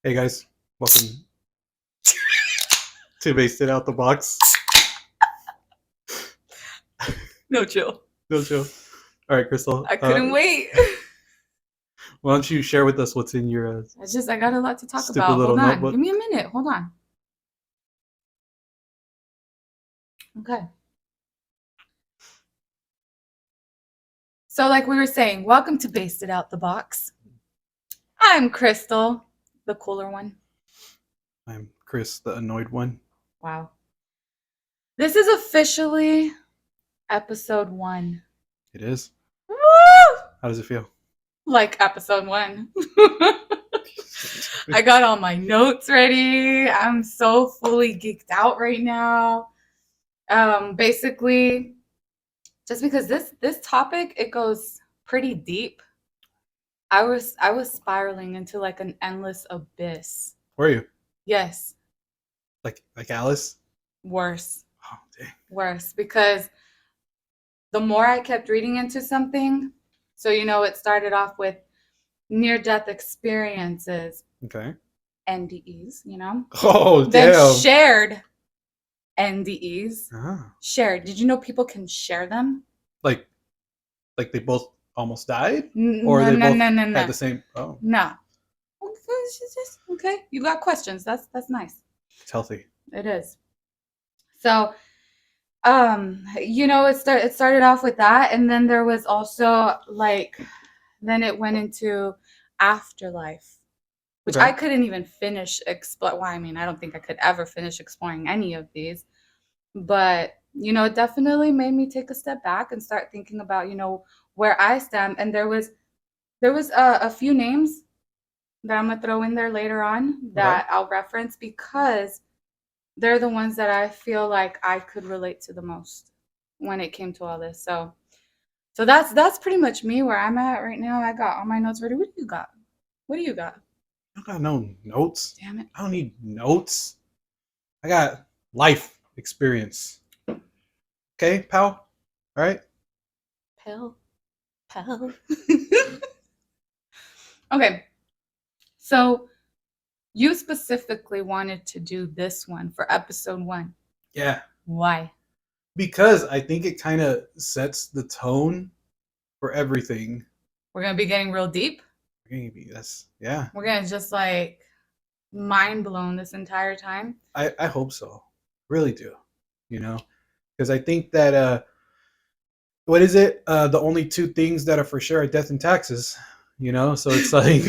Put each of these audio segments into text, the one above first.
Hey guys, welcome to Based It Out the Box. No, chill. No chill. All right, Krystal. I couldn't wait. Why don't you share with us what's in your I got a lot to talk stupid about. little Hold on. notebook? Give me a minute. Hold on. Okay. So like we were saying, welcome to Based It Out the Box. I'm Krystal, the cooler one. I'm Khris, the annoyed one. Wow. This is officially episode 1. It is. Woo! How does it feel? Like episode 1. I got all my notes ready. I'm so fully geeked out right now. Basically, just because this topic, it goes pretty deep. I was spiraling into like an endless abyss. Where are you? Yes, Like Alice? worse. Oh, dang. Worse, because the more I kept reading into something, so it started off with near-death experiences, Okay. NDEs, Oh, then damn. shared NDEs. Ah. Shared. Did you know people can share them? Like they both almost died? No, Or they both no. had the same... Oh, No. Okay. You got questions. That's nice. it's healthy. It is. So, it started off with that, and then there was also then it went into afterlife, which Okay. I couldn't even finish explore. Well, I mean, I don't think I could ever finish exploring any of these, but it definitely made me take a step back and start thinking about where I stand. And there was a few names that I'm gonna throw in there later on that I'll reference because they're the ones that I feel like I could relate to the most when it came to all this. So that's pretty much me where I'm at right now. I got all my notes ready. What do you got? What do you got? I don't got no notes. Damn it. I don't need notes. I got life experience. Okay, pal? All right? Pal. Okay. So you specifically wanted to do this one for episode 1. Yeah. Why? Because I think it kind of sets the tone for everything. We're going to be getting real deep. Maybe yeah. We're going to just mind blown this entire time. I hope so. Really do. Because I think that what is it? The only two things that are for sure are death and taxes. So it's like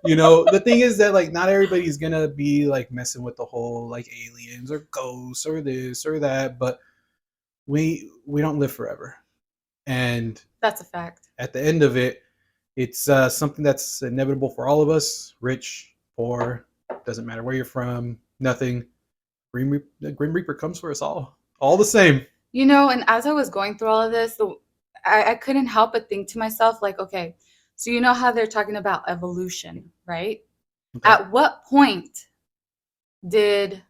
the thing is that not everybody's gonna be messing with the whole aliens or ghosts or this or that, but we don't live forever. And that's a fact. At the end of it, it's something that's inevitable for all of us, rich, poor, doesn't matter where you're from, nothing. Grim Reaper comes for us all the same. And as I was going through all of this, I couldn't help but think to myself, okay, so how they're talking about evolution, right? Okay. At what point did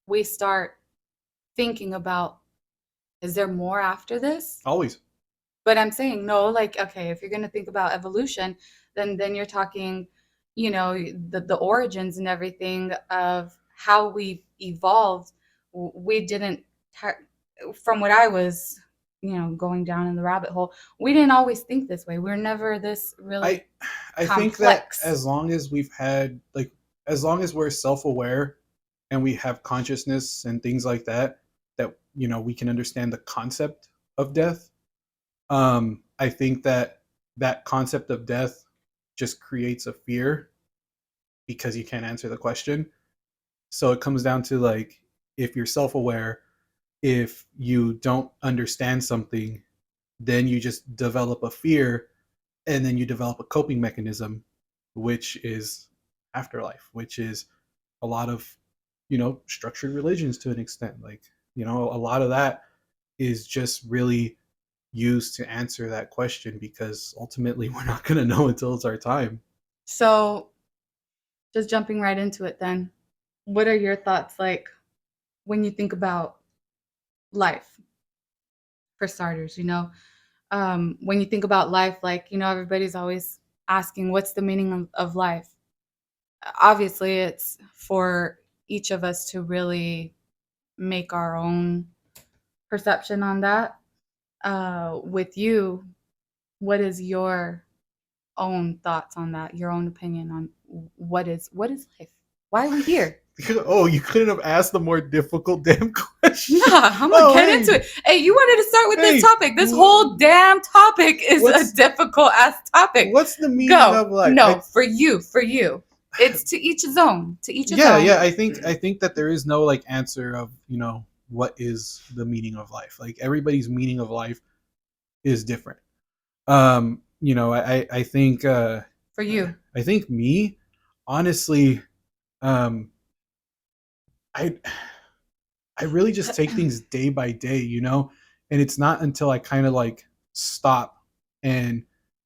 we start thinking about, is there more after this? Always. But I'm saying no, okay, if you're going to think about evolution, then you're talking, the origins and everything of how we evolved. We didn't, from what I was, going down in the rabbit hole, we didn't always think this way. We're never this really I think that as long as we've had, as long as we're self-aware and we have consciousness and things like that, we can understand the concept of death. I think that concept of death just creates a fear because you can't answer the question. So it comes down to if you're self-aware, if you don't understand something, then you just develop a fear, and then you develop a coping mechanism, which is afterlife, which is a lot of structured religions to an extent. A lot of that is just really used to answer that question, because ultimately we're not going to know until it's our time. So just jumping right into it then, what are your thoughts when you think about life? For starters, when you think about life, everybody's always asking, what's the meaning of life? obviously it's for each of us to really make our own perception on that. With you, what is your own thoughts on that? Your own opinion on what is life? Why are we here? Oh, you couldn't have asked the more difficult damn question. Nah, I'm gonna get into it. Hey, you wanted to start with this topic. This whole damn topic is a difficult ass topic. What's the meaning of life? No, for you. It's to each his own. To each his own. Yeah. I think that there is no like answer of, you know, what is the meaning of life. Like everybody's meaning of life is different. You know, I think for you. I think me, honestly, I really just take things day by day, you know? And it's not until I kind of like stop and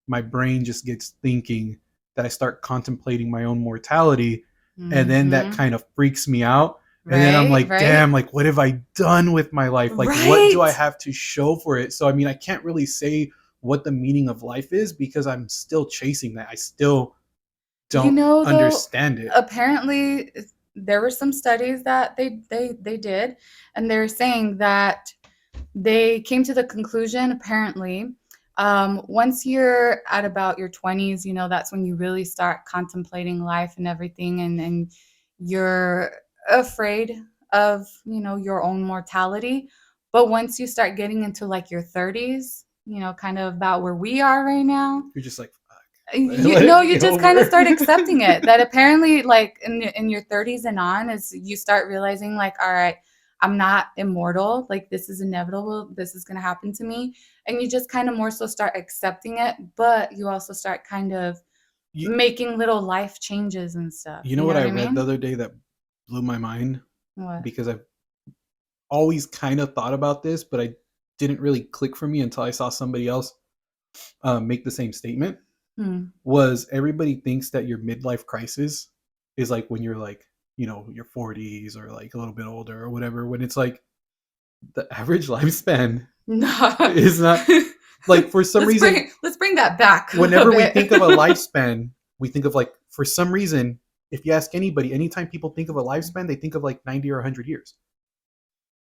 my brain just gets thinking that I start contemplating my own mortality. Mm-hmm. And then that kind of freaks me out. Right, and then I'm like, damn, like, what have I done with my life? Like, what do I have to show for it? So, I mean, I can't really say what the meaning of life is because I'm still chasing that. I still don't understand it. Apparently, there were some studies that they did, and they're saying that they came to the conclusion, apparently, once you're at about your 20s, you know, that's when you really start contemplating life and everything, and you're afraid of, you know, your own mortality. But once you start getting into like your 30s, you know, kind of about where we are right now, you're just like, you just kind of start accepting it. That apparently, like in your 30s and on, is you start realizing, like, all right, I'm not immortal. Like, this is inevitable. This is going to happen to me. And you just kind of more so start accepting it. But you also start kind of making little life changes and stuff. You know what I read the other day that blew my mind? What? Because I've always kind of thought about this, but I didn't really click for me until I saw somebody else make the same statement. Was everybody thinks that your midlife crisis is like when you're like, you know, your 40s or like a little bit older or whatever, when it's like the average lifespan is not like, for some reason. Let's bring that back. Whenever we think of a lifespan, we think of like, for some reason, if you ask anybody, anytime people think of a lifespan, they think of like 90 or 100 years.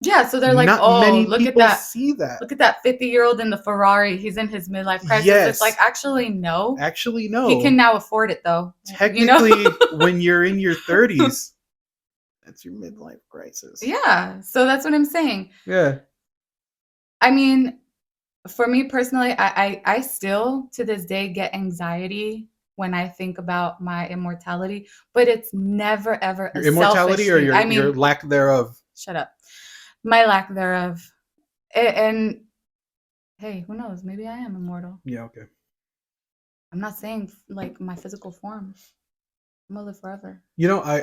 Yeah, so they're like, not oh, many look people at that. See that. Look at that 50-year-old in the Ferrari. He's in his midlife crisis. Yes. It's like, actually, no. Actually, no. He can now afford it, though. Technically, you know? When you're in your 30s, that's your midlife crisis. Yeah, so that's what I'm saying. Yeah. I mean, for me personally, I still, to this day, get anxiety when I think about my immortality, but it's never, ever your immortality or your lack thereof. Shut up. My lack thereof. And hey, who knows? Maybe I am immortal. Yeah, okay. I'm not saying like my physical form. I'm gonna live forever. You know, I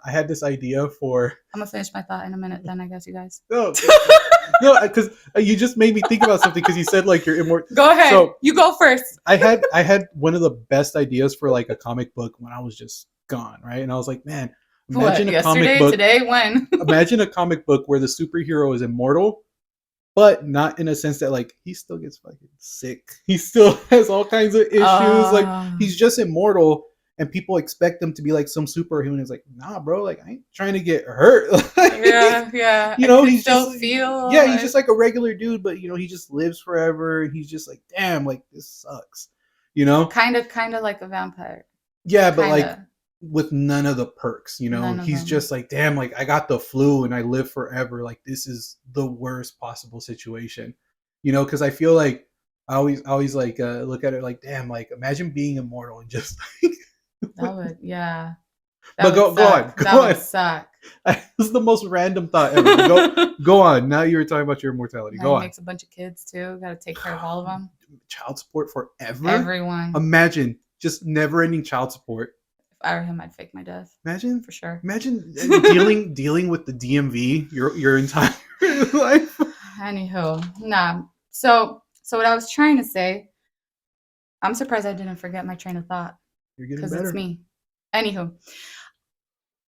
had this idea for. I'm gonna finish my thought in a minute. Then I guess you guys. No, because you just made me think about something because you said like you're immortal. Go ahead. So you go first. I had one of the best ideas for like a comic book when I was just gone, right? And I was like, man, imagine a comic book. Today, when? Imagine a comic book where the superhero is immortal, but not in a sense that like he still gets fucking sick. He still has all kinds of issues. Like he's just immortal, and people expect him to be like some superhero. And he's like, nah, bro. Like I ain't trying to get hurt. Yeah. You know, he's still just feel. Yeah, he's just like a regular dude, but you know, he just lives forever, and he's just like, damn, like this sucks. You know, kind of like a vampire. Yeah, but like. With none of the perks, you know, he's just like, damn, like I got the flu and I live forever. Like this is the worst possible situation, you know, because I feel like I always like look at it like, damn, like imagine being immortal and just like that would, yeah. But go on. Would suck. This is the most random thought ever. Go on. Now you were talking about your immortality. Go on. Makes a bunch of kids too. Got to take care of all of them. Child support forever. Everyone. Imagine just never-ending child support. If I were him, I'd fake my death. Imagine, for sure. Imagine dealing with the DMV your entire life. Anywho, nah. So what I was trying to say, I'm surprised I didn't forget my train of thought. You're getting better. Because it's me. Anywho,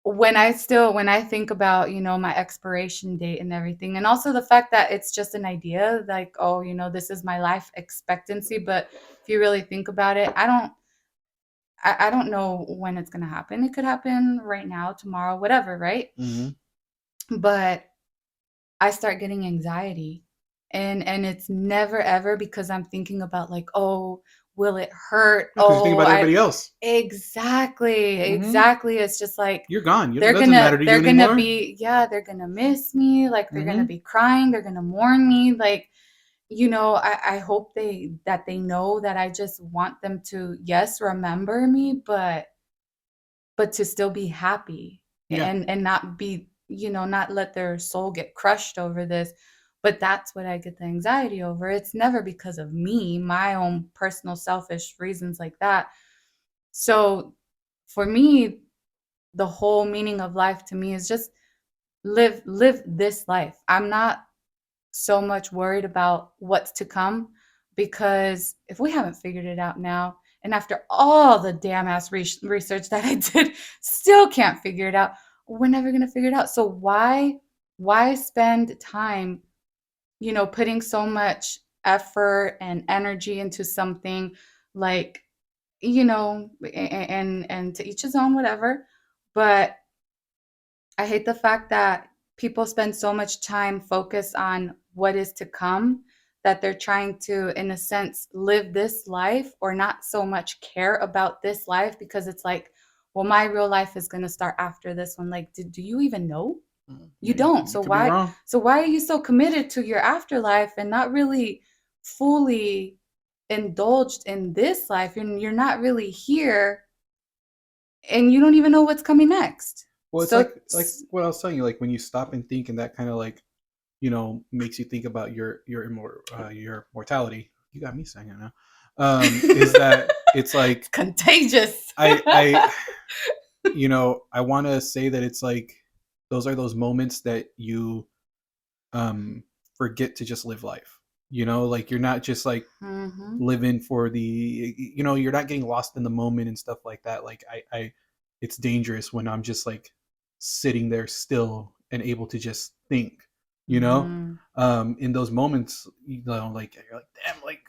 when I think about, you know, my expiration date and everything, and also the fact that it's just an idea, like, oh, you know, this is my life expectancy, but if you really think about it, I don't know when it's going to happen. It could happen right now, tomorrow, whatever, right? Mm-hmm. But I start getting anxiety. And it's never ever because I'm thinking about like, oh, will it hurt? Because you think about I everybody else. exactly, Mm-hmm. exactly. It's just like You're gone. It they're doesn't gonna matter to you they're gonna anymore. be, yeah, they're gonna miss me, like they're gonna Mm-hmm. be crying, they're gonna mourn me, like, I hope they know that I just want them to, yes, remember me, but to still be happy Yeah. and not be, not let their soul get crushed over this. But that's what I get the anxiety over. It's never because of me, my own personal selfish reasons like that. So for me, the whole meaning of life to me is just live this life. I'm not so much worried about what's to come, because if we haven't figured it out now, and after all the damn ass research that I did, still can't figure it out, we're never going to figure it out. So why spend time, putting so much effort and energy into something like, and to each his own, whatever. But I hate the fact that people spend so much time focused on what is to come, that they're trying to, in a sense, live this life or not so much care about this life, because it's like, well, my real life is going to start after this one. Like, do you even know? You don't. You could be wrong. So why are you so committed to your afterlife and not really fully indulged in this life? You're not really here, and you don't even know what's coming next. Well, it's So like what I was telling you. Like when you stop and think, and that kind of like makes you think about your mortality. You got me saying it now. Is that it's like contagious. I I want to say that it's like those are those moments that you forget to just live life. Like you're not just like Mm-hmm. living for you're not getting lost in the moment and stuff like that. Like I it's dangerous when I'm just like sitting there still and able to just think, Mm-hmm. in those moments, like you're like, damn, like,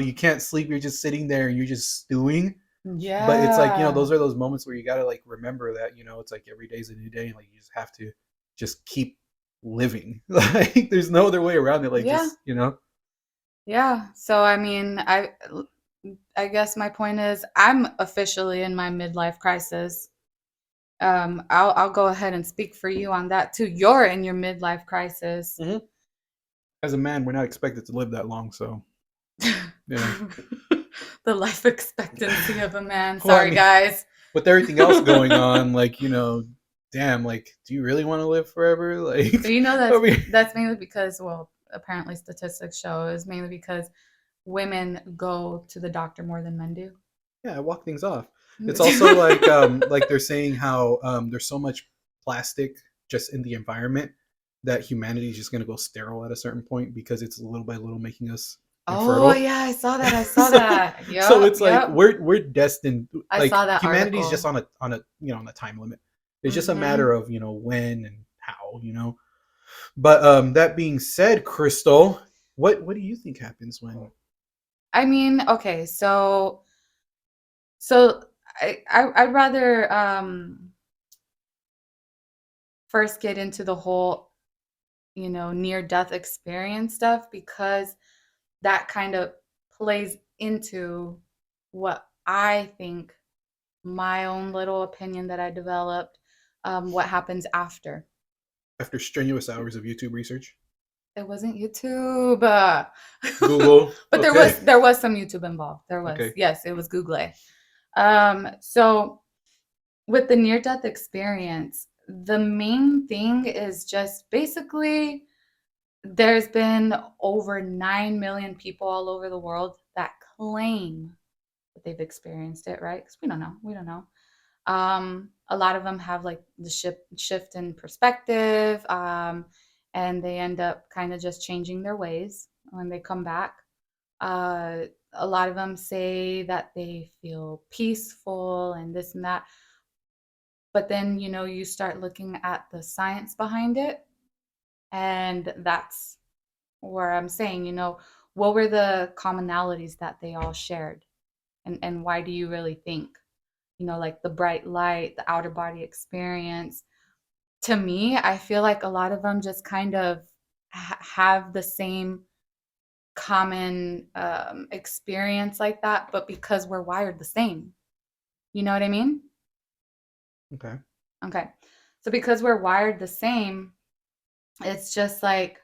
you can't sleep. You're just sitting there and you're just stewing. But it's like, Yeah. those are those moments where you got to like remember that, it's like every day's a new day. And like, you just have to just keep living. Like there's no other way around it. Like Yeah. just. Yeah. So I mean, I guess my point is I'm officially in my midlife crisis. I'll go ahead and speak for you on that too. You're in your midlife crisis. Mhm. As a man, we're not expected to live that long. So, yeah. The life expectancy of a man. Well, I Sorry, mean, guys. with everything else going on, like, damn, like, do you really want to live forever? But Like, that's I mean, mainly because, well, apparently statistics show is mainly because women go to the doctor more than men do. yeah, walk things off. It's also like they're saying how there's so much plastic just in the environment that humanity is just going to go sterile at a certain point because it's little by little making us Oh infertile. yeah, I saw that. I saw so, that. so Yep, it's like yep. we're destined. I Like saw that humanity's just article. on a time limit. It's just a Mm-hmm. matter of when and how. But that being said, Krystal, what do you think happens when? I mean, okay, so I'd rather first get into the whole, near death experience stuff, because that kind of plays into what I think, my own little opinion that I developed, what happens after. After strenuous hours of YouTube research? It wasn't YouTube, Google. but Okay. there was some YouTube involved. There was, Okay. yes, it was Google. So with the near death experience, the main thing is just basically there's been over 9 million people all over the world that claim that they've experienced it, right? Because we don't know. A lot of them have like the shift in perspective, and they end up kind of just changing their ways when they come back. A lot of them say that they feel peaceful and this and that. But then, you start looking at the science behind it. And that's where I'm saying, what were the commonalities that they all shared? And why do you really think? Like the bright light, the outer body experience. To me, I feel like a lot of them just kind of have the same common experience like that, but because we're wired the same. You know what I mean? Okay. Okay. So because we're wired the same, it's just like,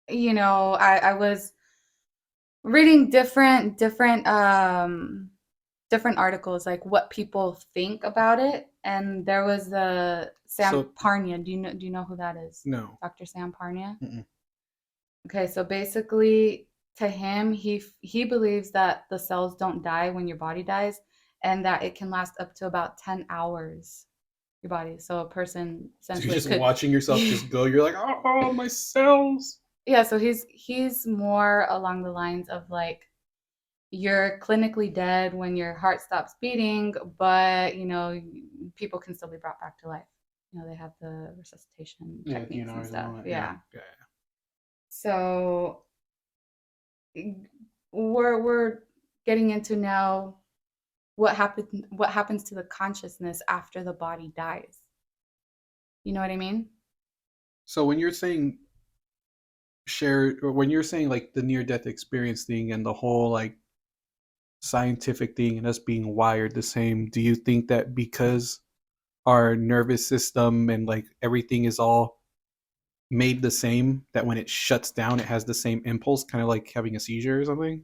I was reading different articles, like what people think about it. And there was the Sam So Parnia. Do you know who that is? no. Dr. Sam Parnia? Mm-mm. Okay, so basically to him, he believes that the cells don't die when your body dies, and that it can last up to about 10 hours, your body. So a person So you're essentially just could watching yourself just go. You're like, oh, my cells. Yeah, so he's more along the lines of like, you're clinically dead when your heart stops beating, but people can still be brought back to life. They have the resuscitation Yeah, techniques and DNRs and all stuff. that. Yeah. Yeah. Yeah. So we're getting into now what happens to the consciousness after the body dies. You know what I mean? So when you're saying share, or when you're saying like the near death experience thing and the whole like scientific thing and us being wired the same, do you think that because our nervous system and like everything is all made the same, that when it shuts down it has the same impulse, kind of like having a seizure or something?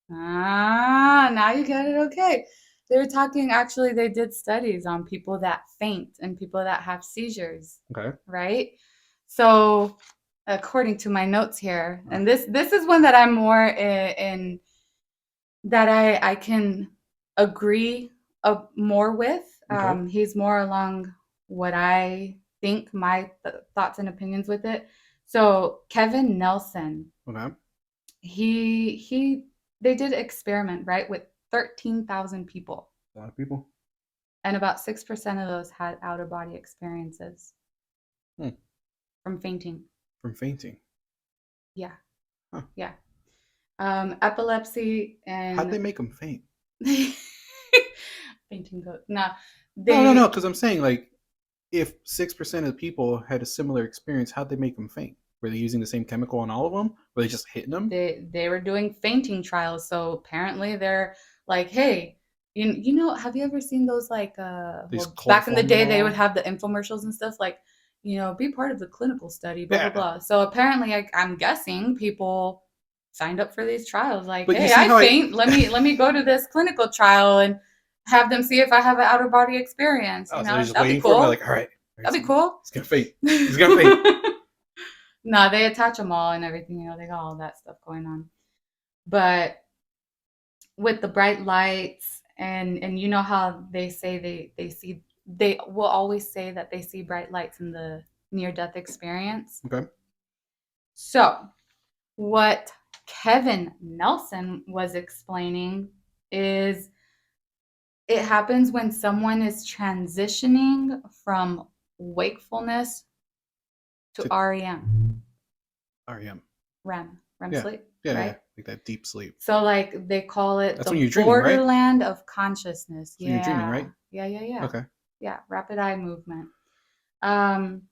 Now you get it. Okay. They were talking, actually, they did studies on people that faint and people that have seizures, Okay. right? So, according to my notes here, and this is one that I'm more in that I can agree more with. Okay. He's more along what I think, my thoughts and opinions with it. So, Kevin Nelson, Okay. he they did an experiment, right, with 13,000 people, A lot of people. and about 6% of those had outer body experiences Hmm. from fainting. From fainting. Yeah. Huh. Yeah. Epilepsy How'd they and make them faint? fainting goat. No, No, they because I'm saying like if 6% of the people had a similar experience, how'd they make them faint? Were they using the same chemical on all of them? Were they just hitting them? they were doing fainting trials. So apparently they're like, hey, have you ever seen those, like, They just well, back in the chloroform them day they would all? have the infomercials and stuff, like, be part of the clinical study, blah blah Yeah. blah. So apparently, I'm guessing people signed up for these trials, like, But you hey, see I how I faint, let me go to this clinical trial and have them see if I have an outer body experience. oh, so they're just That'd be waiting for him. They're cool. like, all right, That'd be cool. he's gonna faint. He's gonna faint. No, they attach them all and everything. They got all that stuff going on. But with the bright lights, and how they say they will always say that they see bright lights in the near death experience. Okay. So what Kevin Nelson was explaining is it happens when someone is transitioning from wakefulness to To REM. REM. REM Yeah. sleep, Yeah. right? Like that deep sleep. So, like, they call it That's the when you're dreaming, right? borderland of consciousness. That's when you're dreaming, Yeah. right? Yeah. Okay. Yeah, rapid eye movement. Um,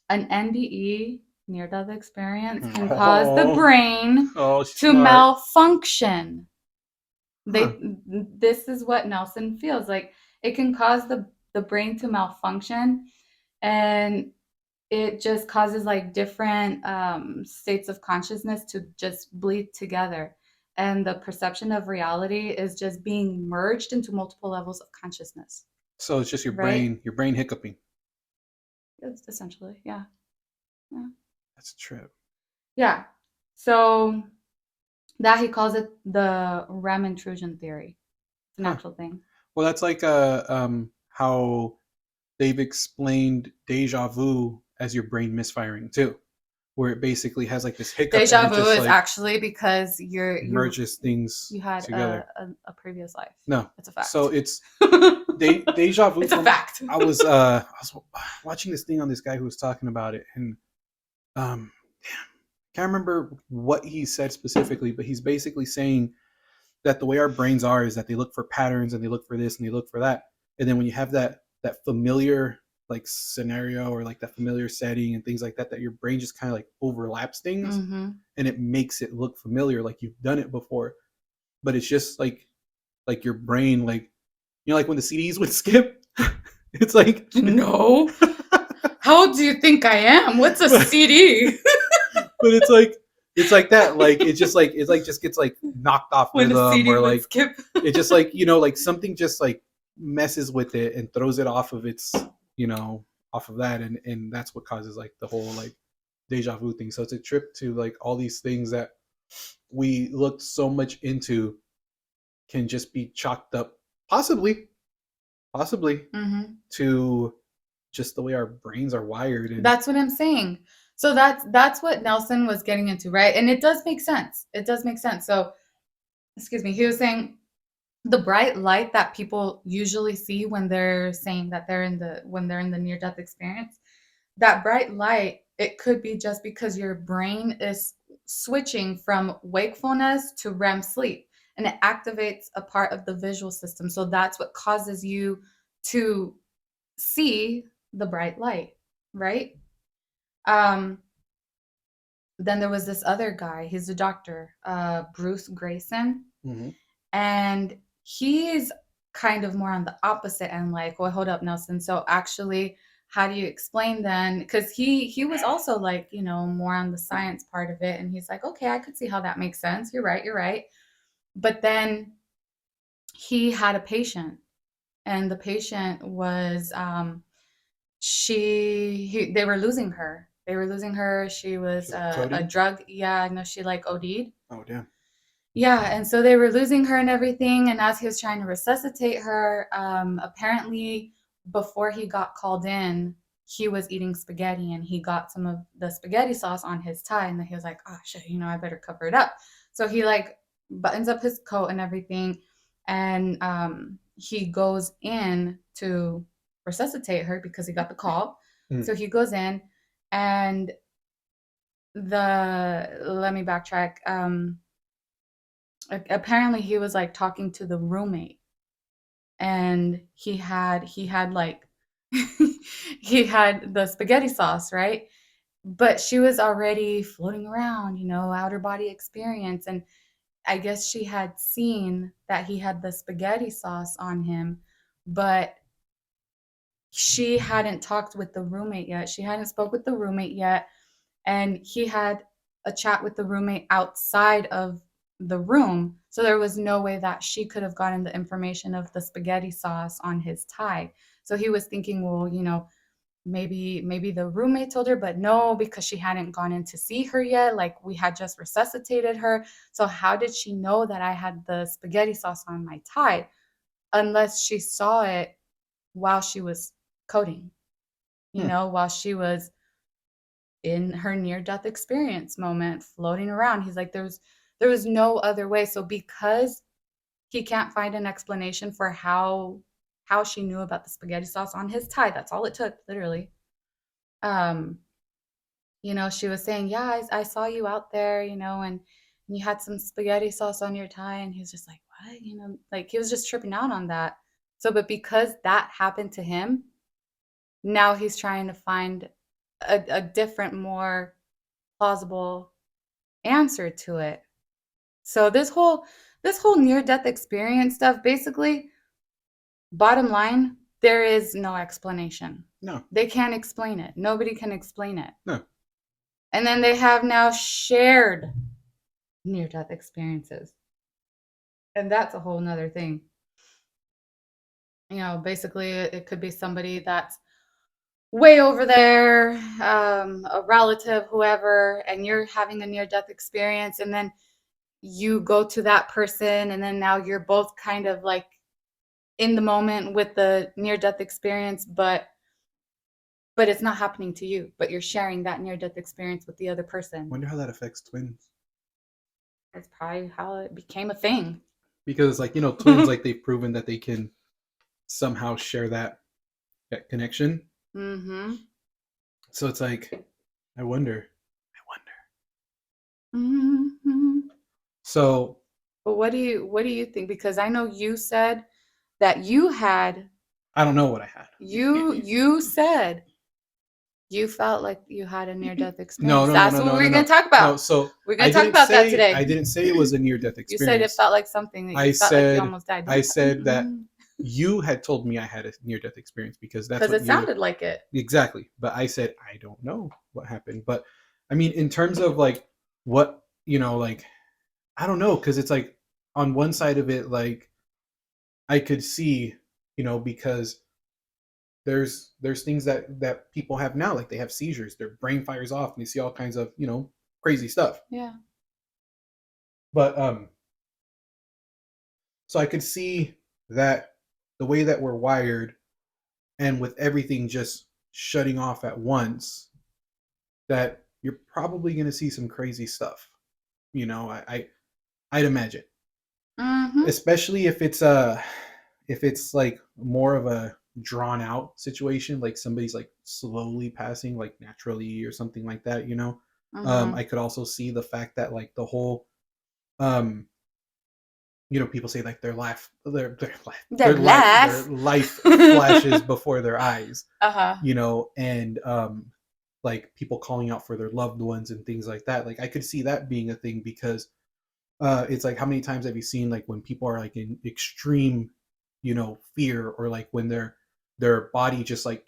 an NDE, near death experience, can cause the Oh, brain oh, to smart. malfunction. Huh. This is what Nelson feels like. It can cause the brain to malfunction, and it just causes like different states of consciousness to just bleed together, and the perception of reality is just being merged into multiple levels of consciousness. So it's just Right? your brain hiccuping. It's essentially, yeah. Yeah. That's a trip. Yeah. So that he calls it the REM intrusion theory. It's an Huh. actual thing. Well, that's like how they've explained deja vu as your brain misfiring too, where it basically has like this hiccup and Deja it vu just is like actually because merges things you had together. a previous life. No, It's a fact. so it's deja vu. It's a fact. I was watching this thing on this guy who was talking about it, and can't remember what he said specifically, but he's basically saying that the way our brains are is that they look for patterns and they look for this and they look for that. And then when you have that familiar like scenario or like that familiar setting and things like that, that your brain just kind of like overlaps things and it makes it look familiar, like you've done it before. But it's just like your brain, like, you know, like when the CDs would skip. It's like, no. How do you think I am? What's a CD? But it's like that. Like it's just like just gets like knocked off when rhythm, a CD or would like skip. it just like, you know, like something just like messes with it and throws it off of its, you know, off of that, and that's what causes like the whole like deja vu thing. So it's a trip to like all these things that we looked so much into can just be chalked up possibly to just the way our brains are wired. And that's what I'm saying. So that's what Nelson was getting into, right? And it does make sense. It does make sense. So, excuse me, he was saying the bright light that people usually see when they're saying that they're in the near death experience, that bright light, it could be just because your brain is switching from wakefulness to REM sleep, and it activates a part of the visual system. So that's what causes you to see the bright light, right? Um, then there was this other guy. He's a doctor, Bruce Grayson, and he's kind of more on the opposite end. Like, well, hold up, Nelson. So actually, how do you explain then? Because he was also like, you know, more on the science part of it, and he's like, okay, I could see how that makes sense. You're right. You're right. But then he had a patient, and the patient was they were losing her. They were losing her. She was a drug. Yeah, no, she like OD'd. Oh, damn. Yeah, and so they were losing her and everything. And as he was trying to resuscitate her, apparently before he got called in, he was eating spaghetti and he got some of the spaghetti sauce on his tie. And then he was like, oh shit, you know, I better cover it up. So he like buttons up his coat and everything. And he goes in to resuscitate her because he got the call. So he goes in, and let me backtrack. Apparently he was like talking to the roommate, and he had like he had the spaghetti sauce, right? But she was already floating around, you know, outer body experience. And I guess she had seen that he had the spaghetti sauce on him, but she hadn't talked with the roommate yet. She hadn't spoke with the roommate yet. And he had a chat with the roommate outside of the room. So there was no way that she could have gotten the information of the spaghetti sauce on his tie. So he was thinking, well, you know, maybe the roommate told her, but no, because she hadn't gone in to see her yet. Like, we had just resuscitated her. So how did she know that I had the spaghetti sauce on my tie? Unless she saw it while she was coding, you know, while she was in her near-death experience moment, floating around. He's like, there was no other way. So because he can't find an explanation for how she knew about the spaghetti sauce on his tie, that's all it took, literally. You know, she was saying, yeah, I saw you out there, you know, and you had some spaghetti sauce on your tie. And he was just like, what? You know, like he was just tripping out on that. So, but because that happened to him, now he's trying to find a different, more plausible answer to it. So this whole near death experience stuff, basically, bottom line, there is no explanation. No. They can't explain it. Nobody can explain it. No. And then they have now shared near death experiences. And that's a whole nother thing. You know, basically it could be somebody that's way over there, a relative, whoever, and you're having a near death experience, and then you go to that person, and then now you're both kind of like in the moment with the near death experience, but it's not happening to you, but you're sharing that near death experience with the other person. Wonder how that affects twins. That's probably how it became a thing. Because, like, you know, twins, like, they've proven that they can somehow share that connection. Mm-hmm. So it's like, I wonder. Mm-hmm. So But what do you think? Because I know you said that you had I don't know what I had. you said you felt like you had a near death No, experience. no, no, That's no, what no, no, we're gonna no. talk No, about. so We're gonna talk about that today. I didn't say it was a near death You said it experience. felt like something that you felt like you almost died. I said that you had told me I had a near death experience because that's Because what it you sounded like it. exactly. But I said I don't know what happened. But I mean, in terms of like what like I don't know because it's like on one side of it, like I could see, because there's things that people have now, like they have seizures, their brain fires off, and they see all kinds of crazy stuff. Yeah. But so I could see that the way that we're wired, and with everything just shutting off at once, that you're probably going to see some crazy stuff. I'd imagine, Mm-hmm. especially if it's like more of a drawn out situation, like somebody's like slowly passing like naturally or something like that. Mm-hmm. I could also see the fact that like the whole um people say like The their laugh. life flashes before their eyes, Uh-huh. and like people calling out for their loved ones and things like that. Like I could see that being a thing because it's like how many times have you seen like when people are like in extreme fear, or like when their body just like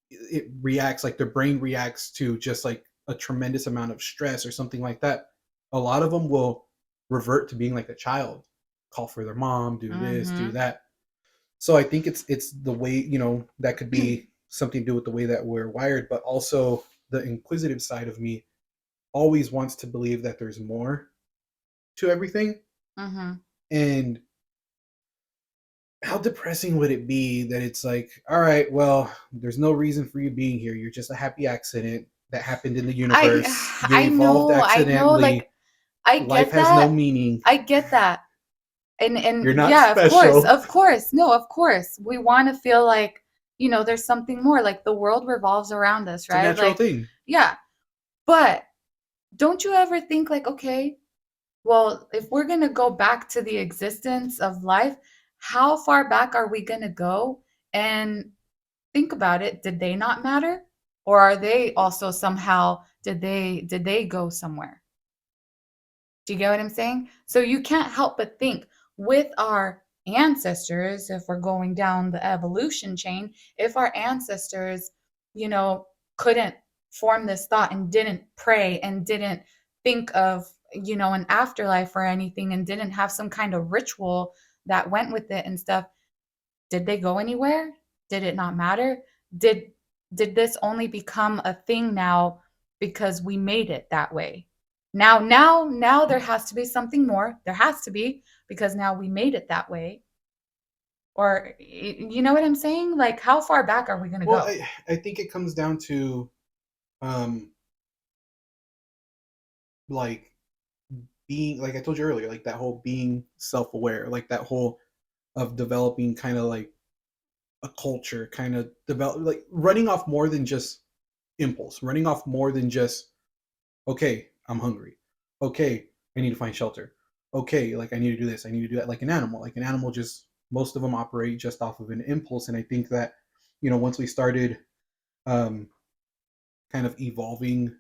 it reacts, like their brain reacts to just like a tremendous amount of stress or something like that. A lot of them will revert to being like a child, call for their mom, do this, do Mm-hmm. that. So I think it's the way, that could be something to do with the way that we're wired, but also the inquisitive side of me always wants to believe that there's more to everything. Mm-hmm. And how depressing would it be that it's like, all right, well, there's no reason for you being here. You're just a happy accident that happened in the I universe. You evolved I know, like accidentally. I Life get has no that. meaning. I get that. And You're not yeah, of course, special. of course. No, of course. We want to feel like, there's something more, like the world revolves around us, It's a right? natural Like, thing. yeah. But don't you ever think like, okay, well, if we're going to go back to the existence of life, how far back are we going to go? And think about it, did they not matter? Or are they also somehow did they go somewhere? Do you get what I'm saying? So you can't help but think with our ancestors, if we're going down the evolution chain, if our ancestors, you know, couldn't form this thought and didn't pray and didn't think of, an afterlife or anything and didn't have some kind of ritual that went with it and stuff, did they go anywhere? Did it not matter? Did did this only become a thing now because we made it that way? Now there has to be something more. There has to be because now we made it that way. Or you know what I'm saying? Like how far back are we going to Well, go? I think it comes down to um like being, like I told you earlier, like that whole being self-aware, like that whole of developing kind of like a culture, kind of develop, like running off more than just impulse, running off more than just, okay, I'm hungry, okay, I need to find shelter, okay, like I need to do this, I need to do that. Like an animal, just most of them operate just off of an impulse. And I think that once we started um kind of evolving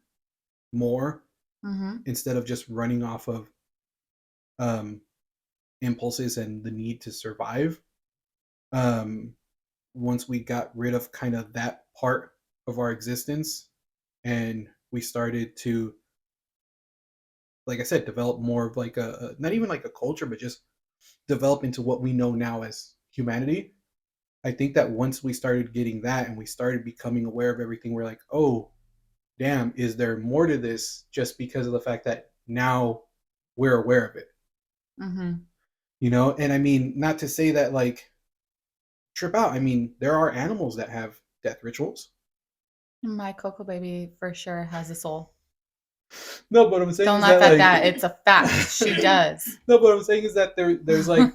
more, Mhm. instead of just running off of um impulses and the need to survive, um once we got rid of kind of that part of our existence, and we started to, like I said, develop more of like not even like a culture, but just develop into what we know now as humanity. I think that once we started getting that and we started becoming aware of everything, we're like, oh, damn, is there more to this, just because of the fact that now we're aware of it? Mhm. And I mean, not to say that like trip out. I mean, there are animals that have death rituals. My Coco baby for sure has a soul. No, but what I'm saying Don't is laugh that at like that. It's a fact. She does. no, but what I'm saying is that there's like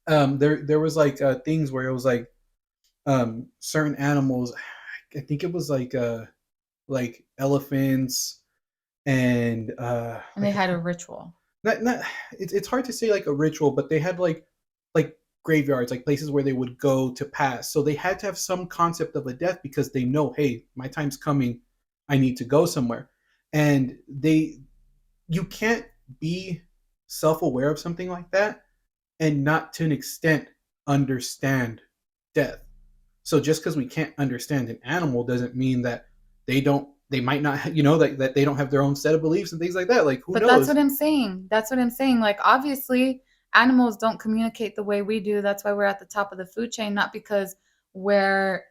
there was like things where it was certain animals. I think it was like elephants and And they had a ritual. not it's hard to say like a ritual, but they had like graveyards, like places where they would go to pass. So they had to have some concept of a death because they know, hey, my time's coming, I need to go somewhere. And they you can't be self-aware of something like that and not to an extent understand death. So just because we can't understand an animal doesn't mean that they might not, that they don't have their own set of beliefs and things like that. Like, who But that's knows? what I'm saying. That's what I'm saying. Like, obviously, animals don't communicate the way we do. That's why we're at the top of the food chain, not because we're,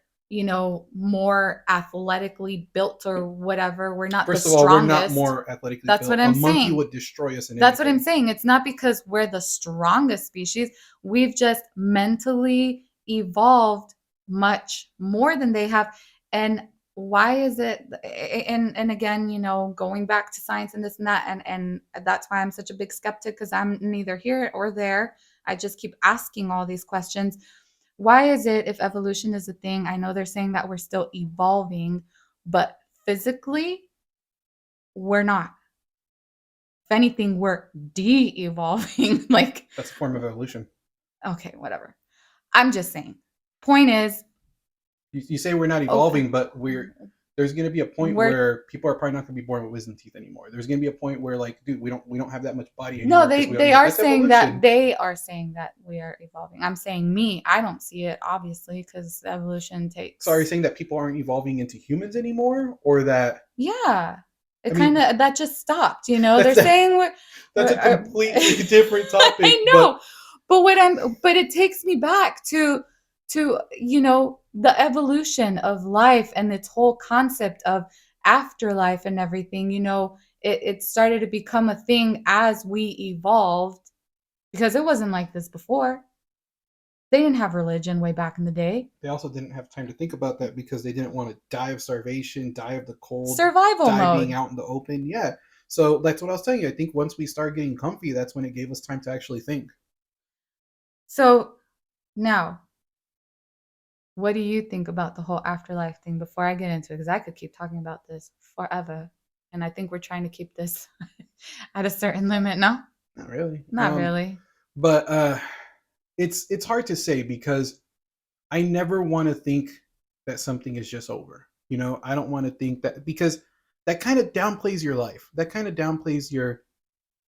more athletically built or whatever. We're not the First of all, we're not strongest. more athletically That's what built. A I'm monkey saying. would destroy us in That's what I'm anything. saying. It's not because we're the strongest species. We've just mentally evolved much more than they have. And why is it, and again, going back to science and this and that, and that's why I'm such a big skeptic, because I'm neither here or there. I just keep asking all these questions. Why is it, if evolution is a thing, I know they're saying that we're still evolving, but physically we're not. If anything, we're de-evolving. Like, That's a form of evolution. okay, whatever. I'm just saying. Point is, You say we're not okay, evolving, but there's going to be a point we're where people are probably not going to be born with wisdom teeth anymore. There's going to be a point where, like, dude, we don't have that much body no, anymore because they we don't they need it. are That's saying that evolution. we are evolving. I'm saying me, I don't see it obviously because evolution So are you takes. saying that people aren't evolving into humans anymore, or that? Yeah, it I kind mean, of that just stopped. that's They're saying that's a completely different topic. I But know, but it takes me back to the evolution of life and its whole concept of afterlife and everything. It started to become a thing as we evolved, because it wasn't like this before. They didn't have religion way back in the day. they also didn't have time to think about that because they didn't want to die of starvation, die of the cold, Survival die being mode. out in the open. Yeah. So that's what I was telling you. I think once we started getting comfy, that's when it gave us time to actually think. So now, what do you think about the whole afterlife thing before I get into it? Because I could keep talking about this forever. And I think we're trying to keep this at a certain limit. No, Not really. not really. But it's hard to say because I never want to think that something is just over. I don't want to think that because that kind of downplays your life. That kind of downplays your,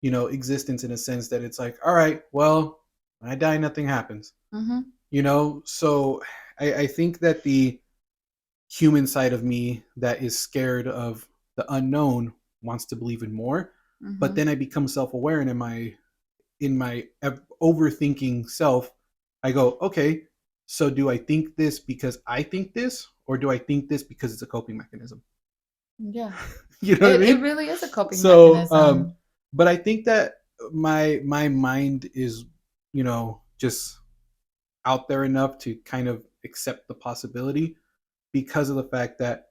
existence in a sense that it's like, all right, well, when I die, nothing happens. Mm-hmm. So I think that the human side of me that is scared of the unknown wants to believe in more, but Mm-hmm. then I become self-aware, and in my overthinking self, I go, okay, so do I think this because I think this, or do I think this because it's a coping mechanism? Yeah. You know what I It mean? really is a coping So, mechanism. but I think that my mind is, just out there enough to kind of accept the possibility because of the fact that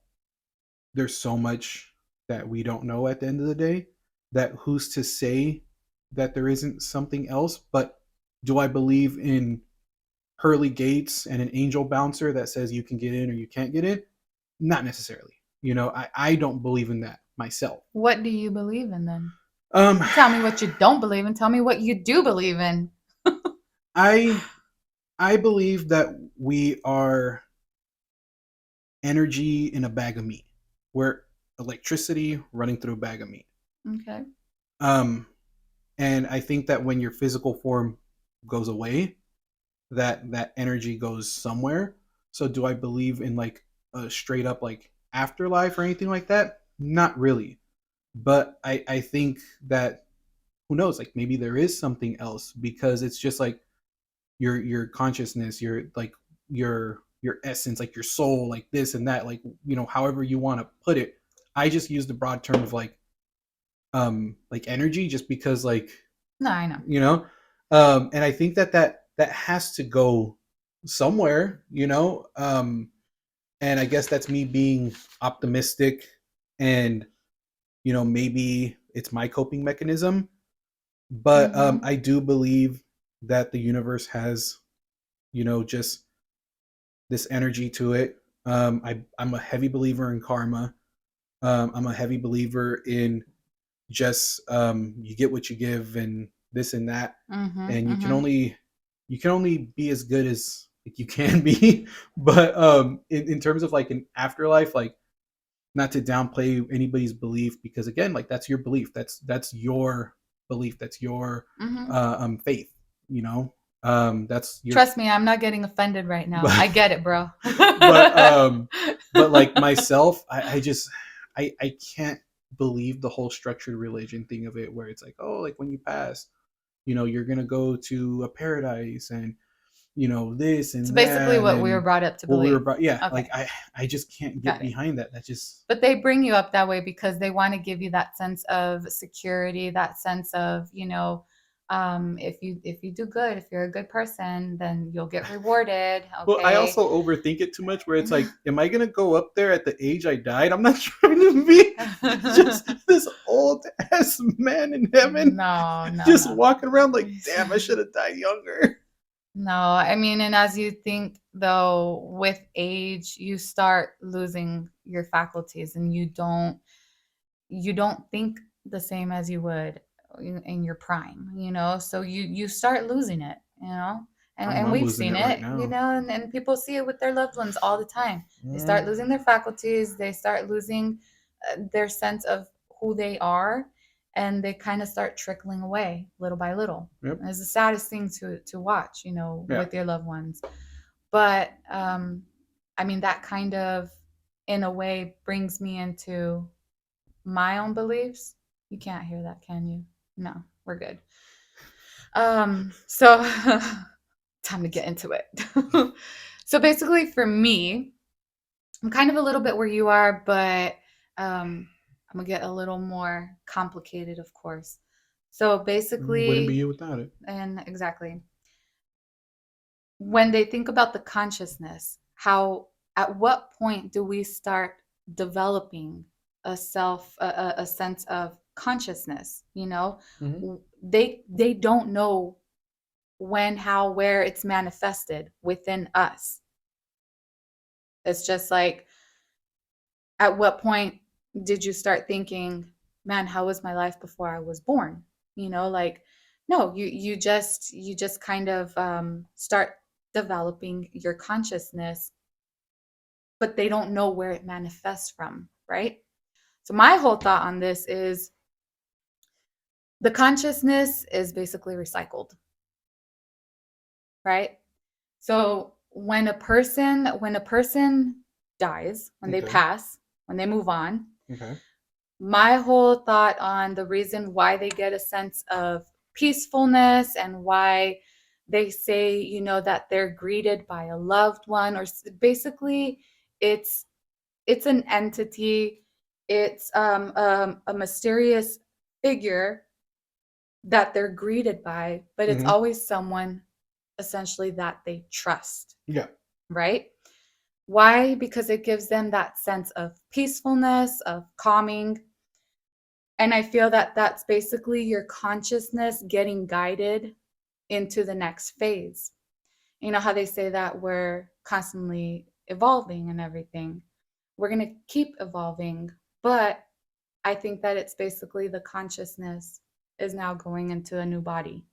there's so much that we don't know at the end of the day, that who's to say that there isn't something else. But do I believe in pearly gates and an angel bouncer that says you can get in or you can't get in? Not necessarily. I don't believe in that myself. What do you believe in then? um You tell me what you don't believe in. Tell me what you do believe in. i I believe that we are energy in a bag of meat. We're electricity running through a bag of meat. Okay. um and I think that when your physical form goes away, that energy goes somewhere. So do I believe in like a straight up like afterlife or anything like that? Not really. But I think that, who knows, like maybe there is something else, because it's just like your consciousness, your like your essence, like your soul, like this and that, like however you want to put it. I just use the broad term of like energy, just because like No, I know. you know and I think that has to go somewhere. And I guess that's me being optimistic, and maybe it's my coping mechanism. But Mm-hmm. I do believe that the universe has just this energy to it. I'm a heavy believer in karma. I'm a heavy believer in just you get what you give and this and that, and you can only be as good as like, you can be. But in terms of like an afterlife, like not to downplay anybody's belief, because again, like that's your belief, that's your belief, that's your faith, you know. That's your Trust me, I'm not getting offended right now. I get it, bro. but like myself, I just I can't believe the whole structured religion thing of it, where it's like, oh, like when you pass, you know, you're gonna go to a paradise, and you know this It's and basically that, what we were and brought up to what we were believe. brought, yeah, Okay, like I just can't get got it. behind that. That just, But they bring you up that way because they want to give you that sense of security, that sense of, if you do good, if you're a good person, then you'll get rewarded. well, I Okay. also overthink it too much, where it's like, am I gonna go up there at the age I died? I'm not trying to be just this old ass man in heaven, No, no, just no. walking around like, damn, I should have died younger. No, I mean, and as you think though, with age, you start losing your faculties, and you don't think the same as you would in your prime, so you start losing it, and I'm we've losing seen it right it, now. and people see it with their loved ones all the time. They start Mm. losing their faculties, they start losing their sense of who they are, and they kind of start trickling away little by little. Yep. It's the saddest thing to watch, Yeah. with your loved ones. But I mean, that kind of, in a way, brings me into my own beliefs. You can't hear that, can you? No, we're good. So time to get into it. So basically for me, I'm kind of a little bit where you are, but I'm gonna get a little more complicated, of course. So Wouldn't be basically, you without it. and exactly, when they think about the consciousness, how, at what point do we start developing a sense of consciousness? Mm-hmm. They don't know when, how, where it's manifested within us. It's just like, at what point did you start thinking, man, how was my life before I was born? Like, no, you just kind of start developing your consciousness, but they don't know where it manifests from, right? So my whole thought on this is, the consciousness is basically recycled, right? So when a person dies, when they Okay. pass, when they move on, Okay. my whole thought on the reason why they get a sense of peacefulness, and why they say, that they're greeted by a loved one, or basically, it's an entity, it's a mysterious figure that they're greeted by, but it's Mm-hmm. always someone essentially that they trust, Yeah. right? Why? Because it gives them that sense of peacefulness, of calming. And I feel that that's basically your consciousness getting guided into the next phase. You know how they say that we're constantly evolving and everything. We're going to keep evolving, but I think that it's basically the consciousness is now going into a new body.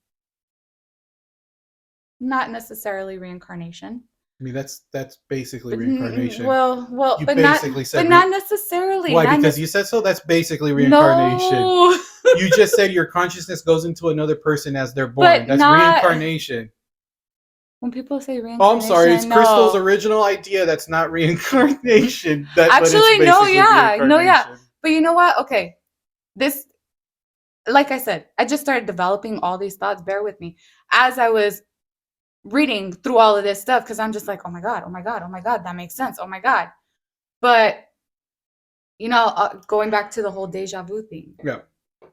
Not necessarily reincarnation. I mean, that's basically But reincarnation. well, You but not basically but said not necessarily. why? Not Because nec- you said so. That's basically reincarnation. No. You just said your consciousness goes into another person as they're born. But That's not, reincarnation. when people say Oh, I'm sorry. It's reincarnation, Krystal's no. original idea. That's not reincarnation. But it's Actually, no, basically yeah. No, yeah. reincarnation. But you know what? Okay. This, like I said, I just started developing all these thoughts. Bear with me. As I was reading through all of this stuff, because I'm just like, oh my God, oh my God, oh my God, that makes sense. Oh my God. But, going back to the whole deja vu thing, Yeah.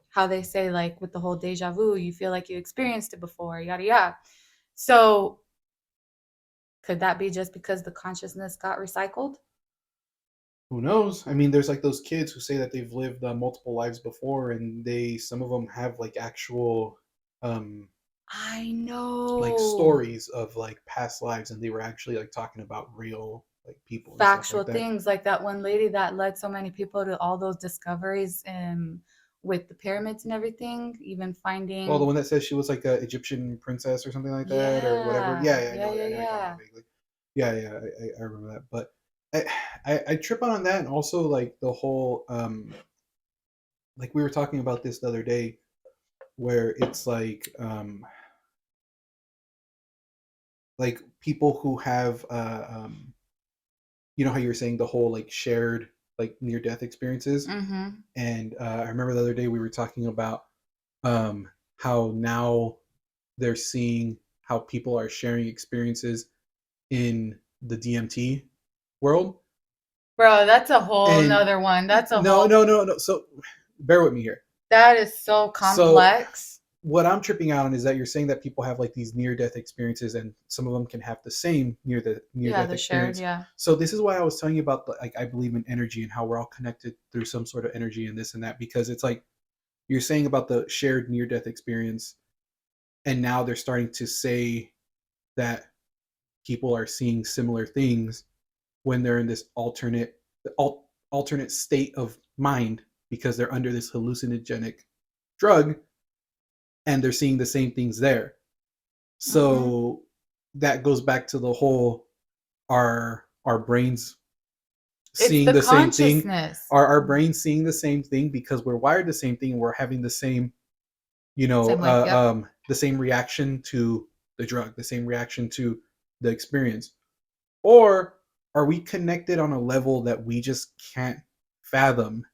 how they say, like, with the whole deja vu, you feel like you experienced it before, yada, yada. So could that be just because the consciousness got recycled? Who knows? I mean, there's like those kids who say that they've lived multiple lives before, and some of them have like actual, um, I like know. stories of like past lives, and they were actually like talking about real like people and stuff Factual like that. things, like that one lady that led so many people to all those discoveries, with the pyramids and everything, even Well, the finding. one that says she was like a Egyptian princess or something like that, or whatever. Yeah, Yeah, yeah, yeah, yeah, I know yeah. that vaguely. Yeah, yeah, I remember that. But I trip on that, and also like the whole like we were talking about this the other day, where it's like people who have you know how you were saying the whole like shared like near death experiences, Mm-hmm. and I remember the other day we were talking about um how now they're seeing how people are sharing experiences in the DMT world. Bro, that's a whole And nother one. That's a no, whole. no, no, no. So bear with me here. That is so So complex. what I'm tripping out on is that you're saying that people have like these near death experiences, and some of them can have the same near Yeah, death the shared. experience. Yeah. So this is why I was telling you about the, like I believe in energy and how we're all connected through some sort of energy and this and that, because it's like you're saying about the shared near death experience, and now they're starting to say that people are seeing similar things when they're in this alternate state of mind because they're under this hallucinogenic drug, and they're seeing the same things there. Mm-hmm. So that goes back to the whole our brains It's seeing the the same thing. consciousness. Are our brains seeing the same thing because we're wired the same thing and we're having the same, Same way. Yep. the same reaction to the drug, the same reaction to the experience? Or are we connected on a level that we just can't fathom,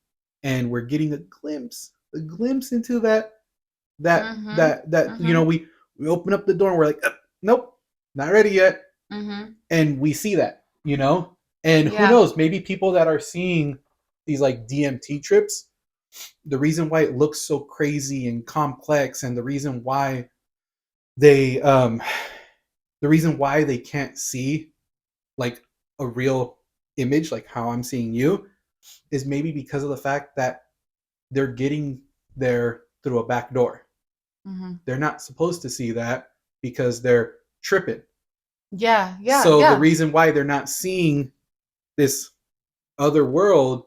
and we're getting a glimpse into Mm-hmm. that Mm-hmm. we open up the door and we're like, nope, not ready yet, Mm-hmm. and we see that, and who Yeah. knows, maybe people that are seeing these like DMT trips, the reason why it looks so crazy and complex, and they um the reason why they can't see like a real image like how I'm seeing you is maybe because of the fact that they're getting there through a back door. Mm-hmm. They're not supposed to see that because they're tripping. Yeah. Yeah. So the Yeah. reason why they're not seeing this other world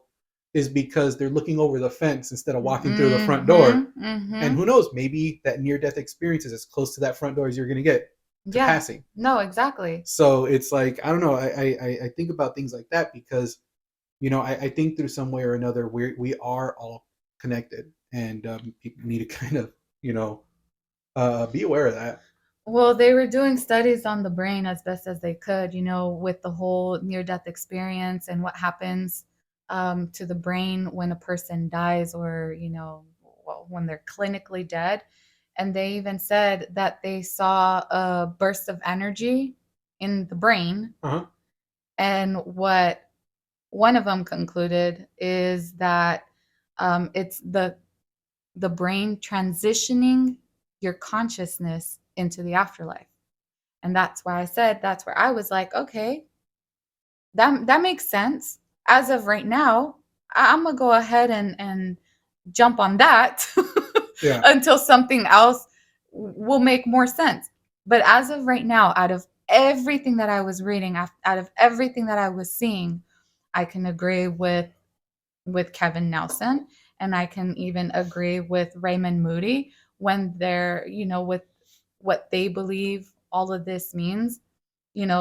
is because they're looking over the fence instead of walking through the front door. Mm-hmm. And Mm-hmm. who knows, maybe that near death experience is as close to that front door as you're going to get to Yeah. passing. No, exactly. So it's like, I don't know. I think about things like that because, I think through some way or another, we are all connected, and people need to kind of, be aware of that. Well, they were doing studies on the brain as best as they could, with the whole near death experience and what happens to the brain when a person dies or, well, when they're clinically dead. And they even said that they saw a burst of energy in the brain. Uh-huh. And what one of them concluded is that it's the brain transitioning your consciousness into the afterlife. And that's why I said that's where I was like, okay, that makes sense. As of right now, I'm gonna go ahead and jump on that Yeah. until something else will make more sense. But as of right now, out of everything that I was reading, out of everything that I was seeing, I can agree with Kevin Nelson, and I can even agree with Raymond Moody when they're, with what they believe all of this means.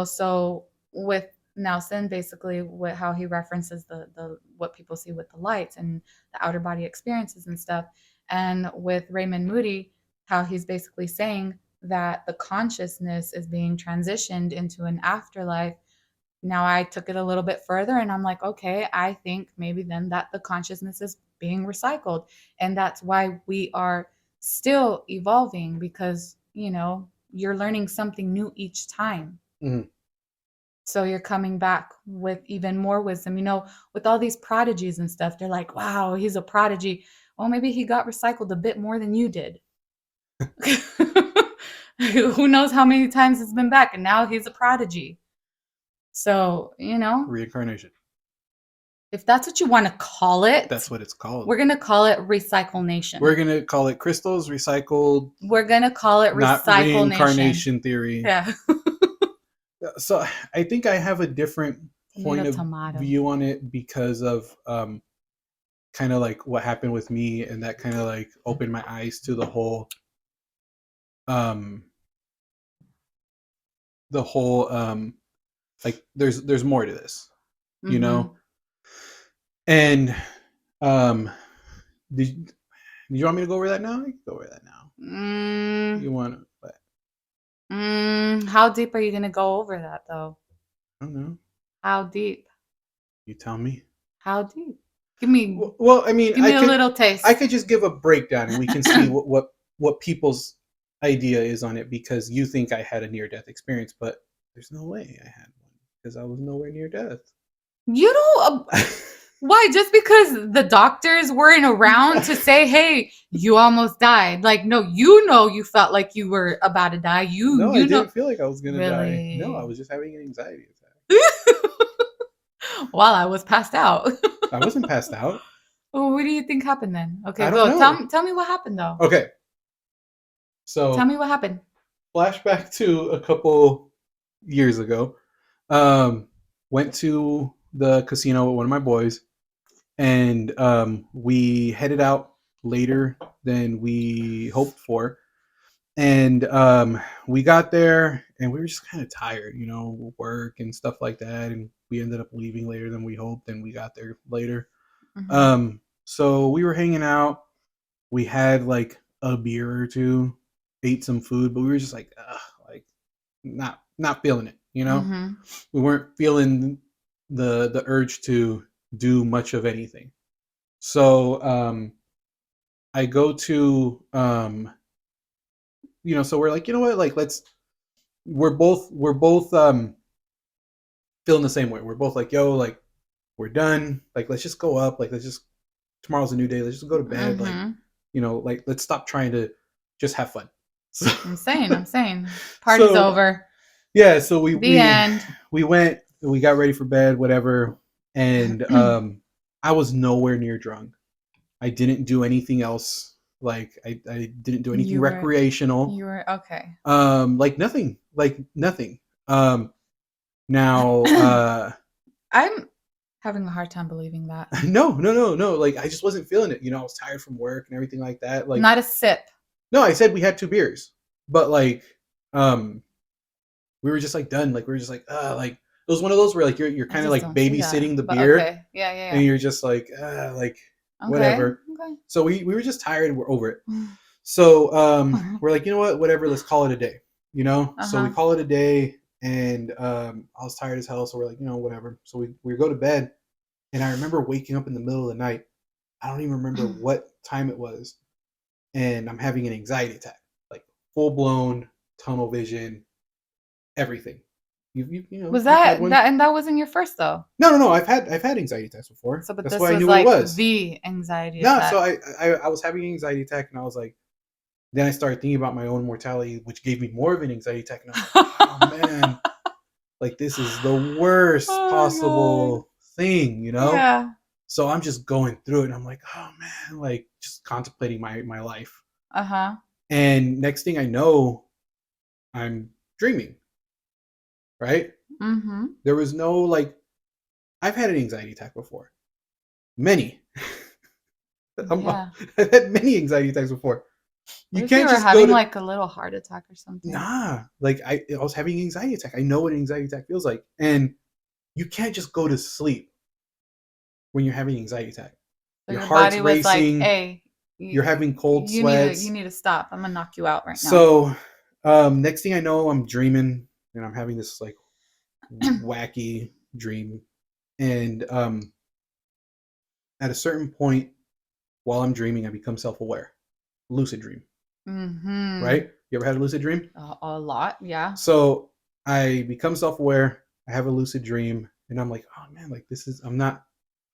So with Nelson, basically what how he references the what people see with the lights and the outer body experiences and stuff. And with Raymond Moody, how he's basically saying that the consciousness is being transitioned into an afterlife. Now I took it a little bit further and I'm like, okay, I think maybe then that the consciousness is being recycled. And that's why we are still evolving because, you're learning something new each time. Mm-hmm. So you're coming back with even more wisdom. With all these prodigies and stuff, they're like, wow, he's a prodigy. Well, maybe he got recycled a bit more than you did. Who knows how many times it's been back, and now he's a prodigy. So, Reincarnation. if that's what you want to call it, That's what it's called. we're going to call it Recycle Nation. We're gonna call it crystals recycled. We're going to call it Not Recycle reincarnation Nation. theory. Yeah. So I think I have a different point Tomato, of tomato. view on it because of kind of like what happened with me, and that kind of like opened my eyes to um the whole like there's more to this, you know. And um did you want me to go over that now? I can go over that now. You want to what? How deep are you gonna go over that though? I don't know. How deep? You tell me. How deep? Give me Well, I mean, give me a little taste. I could just give a breakdown, and we can see what people's idea is on it, because you think I had a near death experience, but there's no way I had one because I was nowhere near death. You don't. Why? Just because the doctors weren't around to say, "Hey, you almost died." Like, no, you felt like you were about to die. No, I didn't feel like I was gonna really? die. No, I was just having an anxiety attack. While I was passed out. I wasn't passed out. Well, what do you think happened then? Okay, I don't know. Tell me what happened though. Okay, so tell me what happened. Flashback to a couple years ago. Went to the casino with one of my boys, and we headed out later than we hoped for. And we got there, and we were just kind of tired, you know, work and stuff like that. And we ended up leaving later than we hoped, and we got there later. So we were hanging out. We had like a beer or two, ate some food, but we were just like, like not feeling it, you know. We weren't feeling the urge to do much of anything. So I go to you know, so we're like, you know what, like we're both feeling the same way. We're both like, yo, like we're done. Like let's just go up. Like let's just tomorrow's a new day. Let's just go to bed. Like, you know, like let's stop trying to just have fun. So, I'm saying. Party's over. Yeah, so we end. We went, we got ready for bed, whatever, and I was nowhere near drunk. I didn't do anything else. Like I didn't do anything recreational. You were okay. Like nothing. Now I'm having a hard time believing that. No. Like I just wasn't feeling it. You know, I was tired from work and everything like that. Like not a sip. No, I said we had 2 beers, but like we were just like done. Like we were just like like it was one of those where like you're kind of like babysitting the beer. Okay. Yeah. And you're just like like whatever. Okay. So we were just tired and we're over it. So we're like, you know what, whatever, let's call it a day. You know? So we call it a day, and I was tired as hell, so we're like, you know, whatever. So we go to bed, and I remember waking up in the middle of the night. I don't even remember what time it was. And I'm having an anxiety attack. Like full blown tunnel vision, everything. You know, was that and that wasn't your first though? No. I've had anxiety attacks before. So, but that's this why I knew like what it was. The anxiety attack. So I was having an anxiety attack, and I was like, then I started thinking about my own mortality, which gave me more of an anxiety attack. And I was like, oh man, like this is the worst possible thing, you know? Yeah. So I'm just going through it, and I'm like, oh man, like just contemplating my life. And next thing I know, I'm dreaming. Right? There was no like, I've had an anxiety attack before. Many. I've had many anxiety attacks before. You can't just having like a little heart attack or something. Nah, like I was having an anxiety attack. I know what an anxiety attack feels like, and you can't just go to sleep when you're having an anxiety attack. So your heart's body was racing. Like, hey, you're having cold sweats. You need to stop. I'm gonna knock you out right now. So, next thing I know, I'm dreaming, and I'm having this like wacky dream, and at a certain point while I'm dreaming, I become self-aware. Lucid dream. Right? You ever had a lucid dream? A lot, yeah. So I become self-aware. I have a lucid dream, and I'm like, oh man, like this is I'm not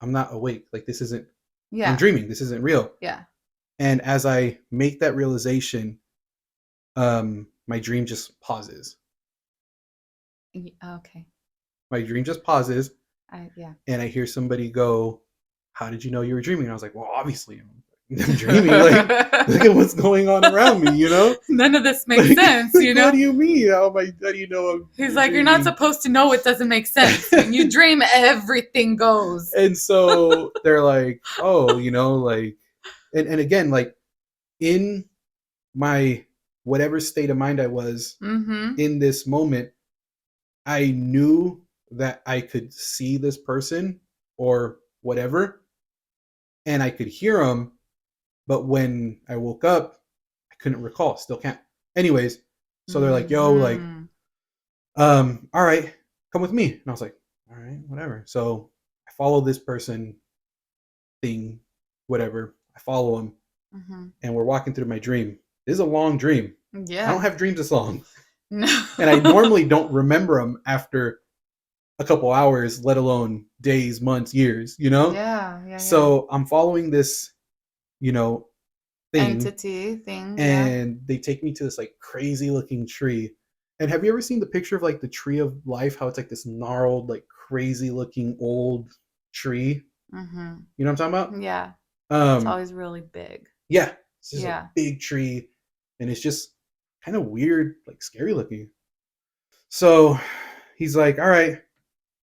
awake. Like this isn't. Yeah. I'm dreaming. This isn't real. Yeah. And as I make that realization, my dream just pauses. Okay. My dream just pauses. Yeah. And I hear somebody go, "How did you know you were dreaming?" And I was like, "Well, obviously." I'm dreaming. Like, look at what's going on around me, you know? None of this makes Like, sense, you know? What do you mean? How do you know? He's like, you're not supposed to know it doesn't make sense. When you dream, everything goes. And so they're like, oh, you know, like, and again, like, in my whatever state of mind I was in this moment, I knew that I could see this person or whatever, and I could hear them, but when I woke up, I couldn't recall. Still can't. Anyways, so they're like, yo, like, all right, come with me. And I was like, all right, whatever. So I follow this person thing, whatever. I follow him, and we're walking through my dream. This is a long dream. Yeah. I don't have dreams this long. No. And I normally don't remember them after a couple hours, let alone days, months, years, you know? Yeah. So I'm following this, you know, entity thing. And they take me to this like crazy looking tree. And have you ever seen the picture of like the tree of life? How it's like this gnarled, like crazy looking old tree. You know what I'm talking about? Yeah. It's always really big. Yeah. It's just a big tree. And it's just kind of weird, like scary looking. So he's like, all right,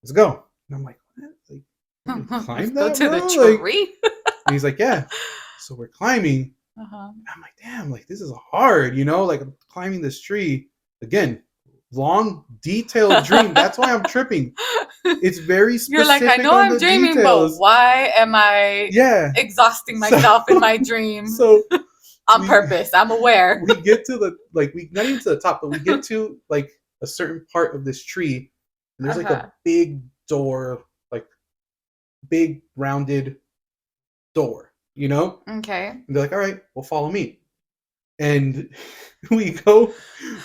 let's go. And I'm like, what? Like, climb that, go to the tree? And he's like, yeah. So we're climbing. And I'm like, damn, like this is hard, you know? Like I'm climbing this tree. Again, long, detailed dream. That's why I'm tripping. It's very specific. You're like, I know I'm dreaming, details. But why am I exhausting myself in my dream? So on purpose. I'm aware. We get to the not even to the top, but we get to like a certain part of this tree, and there's like a big door, like big rounded door, you know? Okay. And they're like, all right, well, follow me. And we go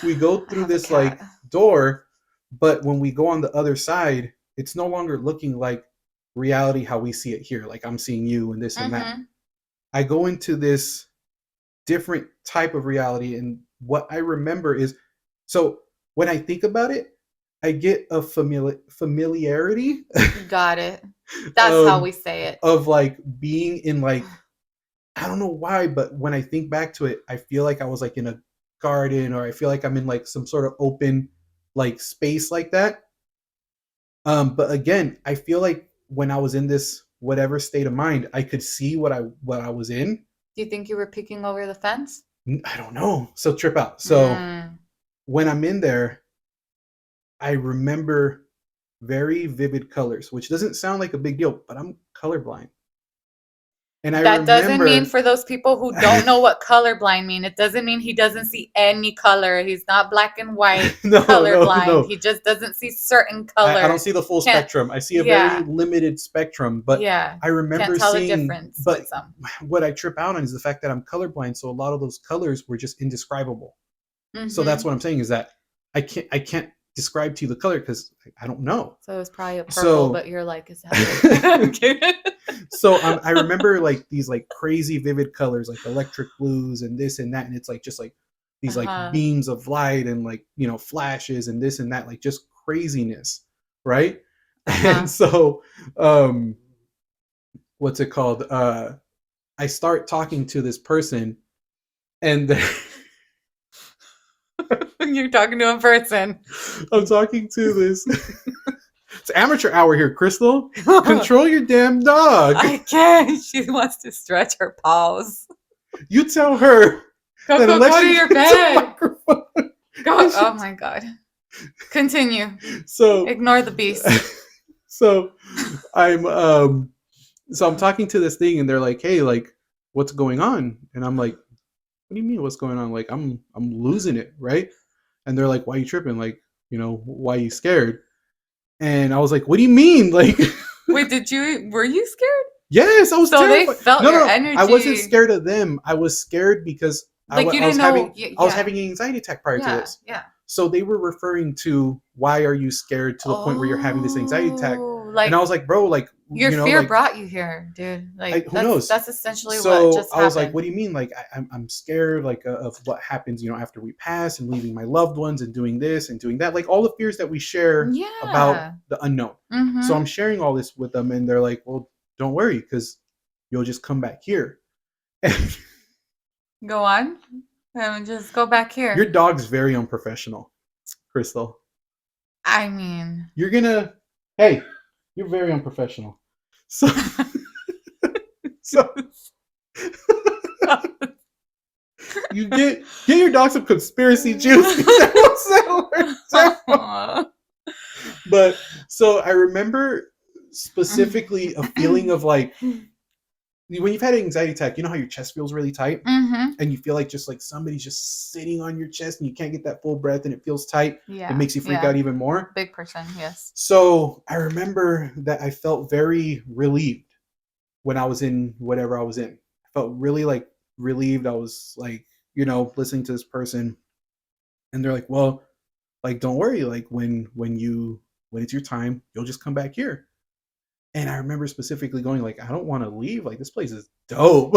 through this like door, but when we go on the other side, it's no longer looking like reality how we see it here. Like I'm seeing you and this and that. I go into this different type of reality, and what I remember is, so when I think about it, I get a familiarity. Got it. That's how we say it. Of like being in like, I don't know why, but when I think back to it, I feel like I was like in a garden, or I feel like I'm in like some sort of open like space like that. But again, I feel like when I was in this whatever state of mind, I could see what I was in. Do you think you were peeking over the fence? I don't know. So trip out. So when I'm in there, I remember very vivid colors, which doesn't sound like a big deal, but I'm colorblind. And that doesn't mean, for those people who don't know what colorblind mean, it doesn't mean he doesn't see any color. He's not black and white colorblind. No. He just doesn't see certain colors. I don't see the full spectrum. I see a very limited spectrum, but I remember seeing. The difference. But what I trip out on is the fact that I'm colorblind, so a lot of those colors were just indescribable. So that's what I'm saying, is that I can't describe to you the color because I don't know. So it was probably a purple, but you're like, is that So I remember like these like crazy vivid colors, like electric blues and this and that, and it's like just like these like beams of light and like, you know, flashes and this and that, like just craziness, right? And so what's it called? I start talking to this person, and you're talking to a person. I'm talking to this. It's amateur hour here, Krystal. Control your damn dog. I can't. She wants to stretch her paws. You tell her. Coco, go to your bed. Go. Oh my God. Continue. So ignore the beast. So I'm talking to this thing, and they're like, "Hey, like, what's going on?" And I'm like, "What do you mean, what's going on? Like, I'm losing it, right?" And they're like, "Why are you tripping? Like, you know, why are you scared?" And I was like, "What do you mean?" Like, wait, were you scared? Yes, I was terrified. They felt your energy. I wasn't scared of them. I was scared because I was having an anxiety attack prior to this. Yeah. So they were referring to, why are you scared to the point where you're having this anxiety attack? Like, and I was like, bro, like, your fear brought you here, dude. Like, who knows? That's essentially what just happened. I was like, what do you mean? Like, I'm scared, like, of what happens, you know, after we pass and leaving my loved ones and doing this and doing that. Like, all the fears that we share about the unknown. So I'm sharing all this with them, and they're like, well, don't worry, because you'll just come back here. Go on. Just go back here. Your dog's very unprofessional, Krystal. I mean, hey, you're very unprofessional. So, so you get your dog some conspiracy juice. But so I remember specifically a feeling of like when you've had an anxiety attack, you know how your chest feels really tight, and you feel like just like somebody's just sitting on your chest, and you can't get that full breath, and it feels tight. Yeah, it makes you freak out even more. Big person, yes. So I remember that I felt very relieved when I was in whatever I was in. I felt really like relieved. I was like, listening to this person, and they're like, "Well, like don't worry, like when it's your time, you'll just come back here." And I remember specifically going like, I don't want to leave. Like this place is dope.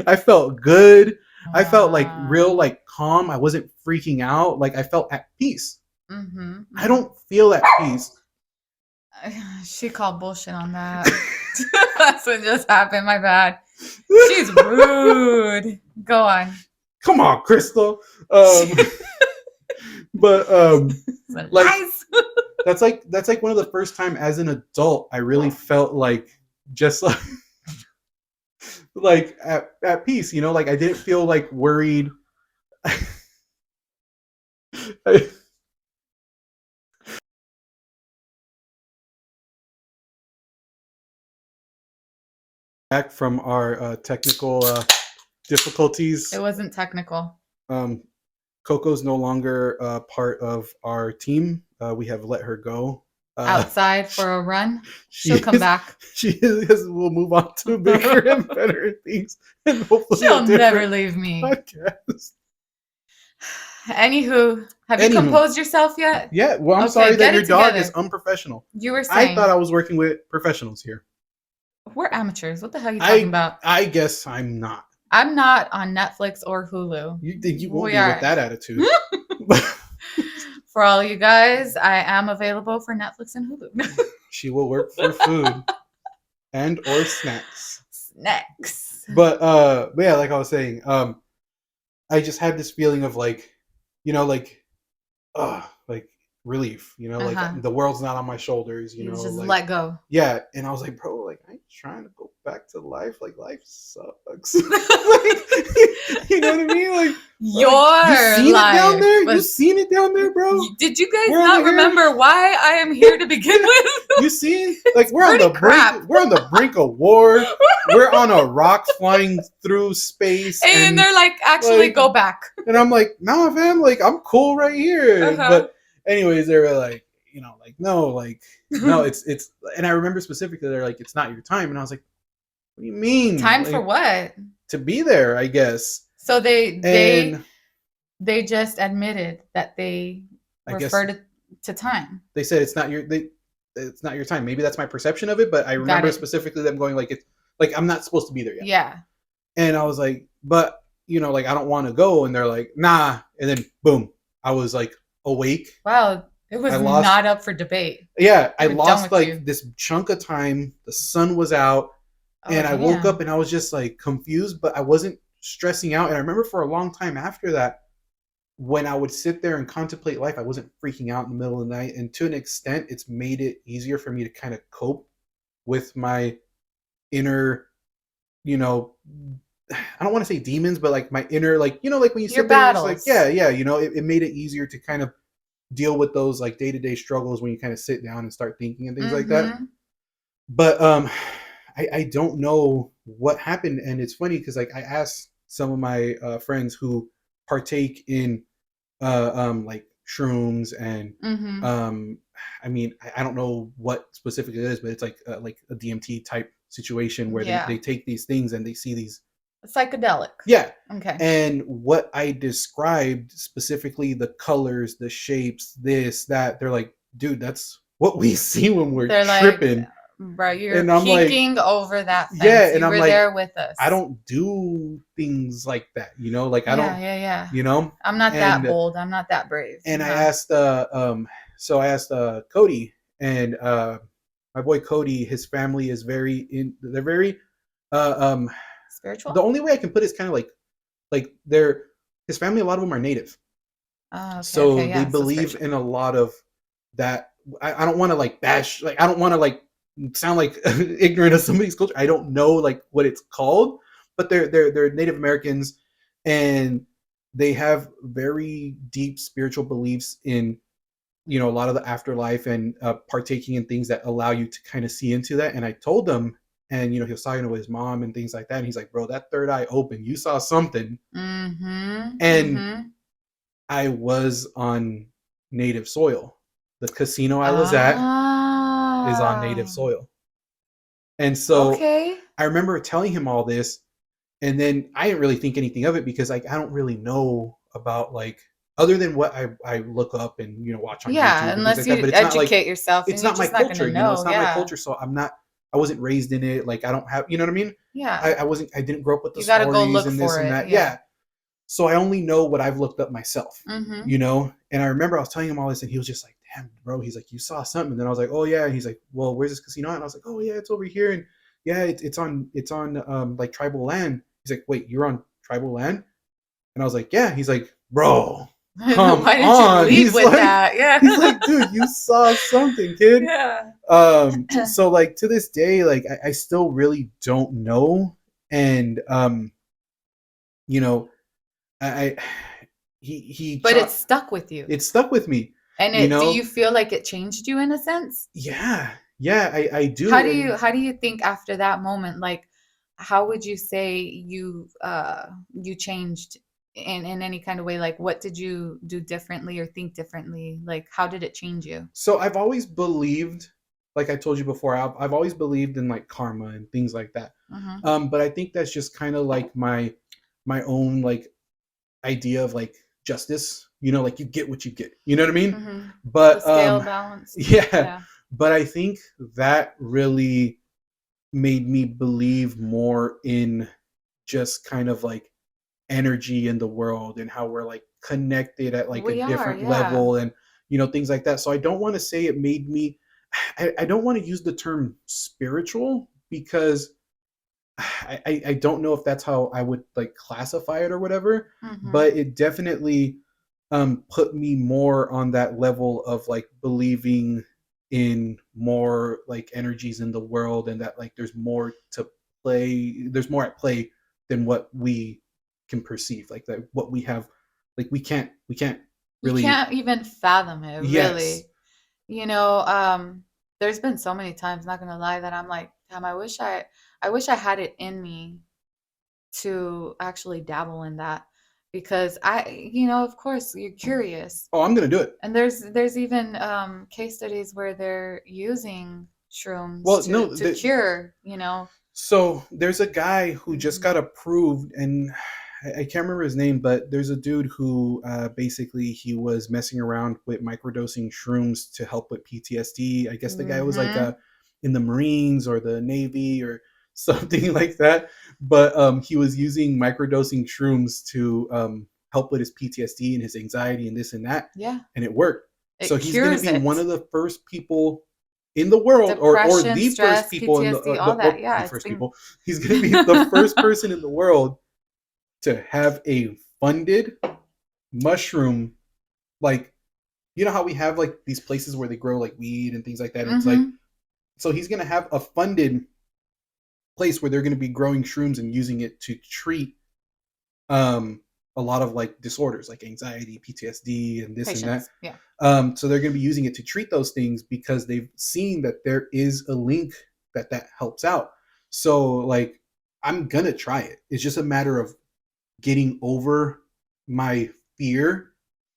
I felt good. I felt like real like calm. I wasn't freaking out. Like I felt at peace. I don't feel at peace. She called bullshit on that. That's what just happened. My bad. She's rude. Go on. Come on, Krystal. But like nice. that's like one of the first time as an adult I really felt like just like at peace, like I didn't feel like worried. Back from our technical difficulties. It wasn't technical. Coco's no longer part of our team. We have let her go. Outside for a run. She'll come back. We'll move on to bigger and better things. And hopefully she'll never leave me. Podcast. Anywho, have you composed yourself yet? Yeah. Well, I'm sorry that your dog is unprofessional. You were saying. I thought I was working with professionals here. We're amateurs. What the hell are you talking about? I guess I'm not. I'm not on Netflix or Hulu. You won't be with that attitude. For all you guys, I am available for Netflix and Hulu. She will work for food and or snacks. Snacks. But yeah, like I was saying, I just had this feeling of like, like relief, like the world's not on my shoulders, you just like, let go. Yeah, and I was like, bro, like I'm trying to go back to life. Like life sucks. Like, you know what I mean? Like your you seen life it down there? You seen it down there, bro? Did you guys not remember why I am here to begin with? You see, like we're on the brink. We're on the brink of war. We're on a rock flying through space, and they're like, actually, go back. And I'm like, nah, fam. Like I'm cool right here. But anyways, they were like, no, no, it's. And I remember specifically, they're like, it's not your time, and I was like, what do you mean? Time for what? To be there, I guess. So they just admitted that they referred to time. They said it's not your time. Maybe that's my perception of it, but I remember specifically them going like it's like I'm not supposed to be there yet. Yeah. And I was like, but like I don't want to go, and they're like, nah. And then boom, I was like awake. Wow, it was not up for debate. Yeah, I lost like this chunk of time. The sun was out, and I woke up and I was just like confused, but I wasn't stressing out. And I remember for a long time after that, when I would sit there and contemplate life, I wasn't freaking out in the middle of the night. And to an extent, it's made it easier for me to kind of cope with my inner, I don't want to say demons, but like my inner, like, like when you sit there, it's like, yeah, it made it easier to kind of deal with those like day-to-day struggles when you kind of sit down and start thinking and things like that. But I don't know what happened. And it's funny because like I asked some of my friends who partake in like shrooms and I mean I don't know what specifically it is, but it's like a DMT type situation where they take these things and they see these psychedelic. Yeah. Okay. And what I described, specifically the colors, the shapes, this, that, they're like, dude, that's what we see when we're tripping. Like, bro, you're peeking over that fence. Yeah, and you were there with us. I don't do things like that, like I don't. Yeah. I'm not that bold. I'm not that brave. And I asked, so I asked Cody, and my boy Cody, his family is they're very spiritual? The only way I can put it is kind of like they're his family. A lot of them are native, Oh, okay, so okay, they yeah. So believe spiritual. in a lot of that. I don't want to like bash. Like I don't want to like sound like ignorant of somebody's culture. I don't know like what it's called, but they're Native Americans, and they have very deep spiritual beliefs in a lot of the afterlife and partaking in things that allow you to kind of see into that. And I told him, and he was talking with his mom and things like that. And he's like, "Bro, that third eye open. You saw something." Mm-hmm. And Mm-hmm. I was on native soil. The casino I was at is on native Ah, soil. And so okay. I remember telling him all this, and then I didn't really think anything of it because like I don't really know about like other than what I look up and watch on Yeah, YouTube and things like unless that. you But it's not like educate yourself, and it's you're not my just not gonna culture, know. it's not my Yeah, culture. So I wasn't raised in it. Like I don't have, you know what I mean? yeah. I didn't grow up with the You got to go stories look and this for and it. that. Yeah. Yeah. So I only know what I've looked up myself, Mm-hmm. And I remember I was telling him all this, and he was just like, "Damn, bro." He's like, "You saw something?" And then I was like, "Oh yeah." And he's like, "Well, where's this casino at?" And I was like, "Oh yeah, it's over here." And yeah, it's on like tribal land. He's like, "Wait, you're on tribal land?" And I was like, "Yeah." He's like, "Bro, come Why did you on." lead He's with like, that? Yeah. he's like, "Dude, you saw something, kid." Yeah. So like to this day, like I still really don't know. And you know, I he But it taught stuck with you. it stuck with me, And you do you know. feel like it changed you in a sense? Yeah, yeah, I do. And How do you think after that moment, like how would you say you changed in any kind of way? Like what did you do differently or think differently? Like how did it change you? so I've always believed, like I told you before, I've always believed in like karma and things like that. Mm-hmm. But I think that's just kind of like my own like idea of like justice. Like you get what you get. You know what I mean? Mm-hmm. The But scale balance. yeah, Yeah. but I think that really made me believe more in just kind of like energy in the world and how we're like connected at like a We are, different yeah. level and things like that. So I don't want to say it made me I don't want to use the term spiritual because I don't know if that's how I would like classify it or whatever, Mm-hmm. but it definitely put me more on that level of like believing in more like energies in the world and that like there's more at play than what we can perceive, like that what we have, like we can't You really. can't even fathom it, Yes. really. You know, there's been so many times, not gonna lie, that I'm like, damn, I wish I had it in me to actually dabble in that because of course you're curious. Oh, I'm gonna do it. And there's even case studies where they're using shrooms Well, no, to cure, you know. so there's a guy who just Hmm. got approved, and I can't remember his name, but there's a dude who basically he was messing around with microdosing shrooms to help with PTSD. I guess the guy was like Hmm. in the Marines or the Navy or something like that, but he was using microdosing shrooms to help with his PTSD and his anxiety and this and that, Yeah, and it worked. So it he's going to cures be one it. of the first people in the world, or Depression, the first stress, people in the PTSD, all that. the Yeah, it's first been people. He's going to be the first person in the world to have a funded mushroom, like how we have like these places where they grow like weed and things like that. It's like, hmm so he's going to have a funded place where they're going to be growing shrooms and using it to treat um a lot of like disorders like anxiety, PTSD, and this and that. patience. Yeah. So they're going to be using it to treat those things because they've seen that there is a link that helps out. So like I'm gonna try it. It's just a matter of getting over my fear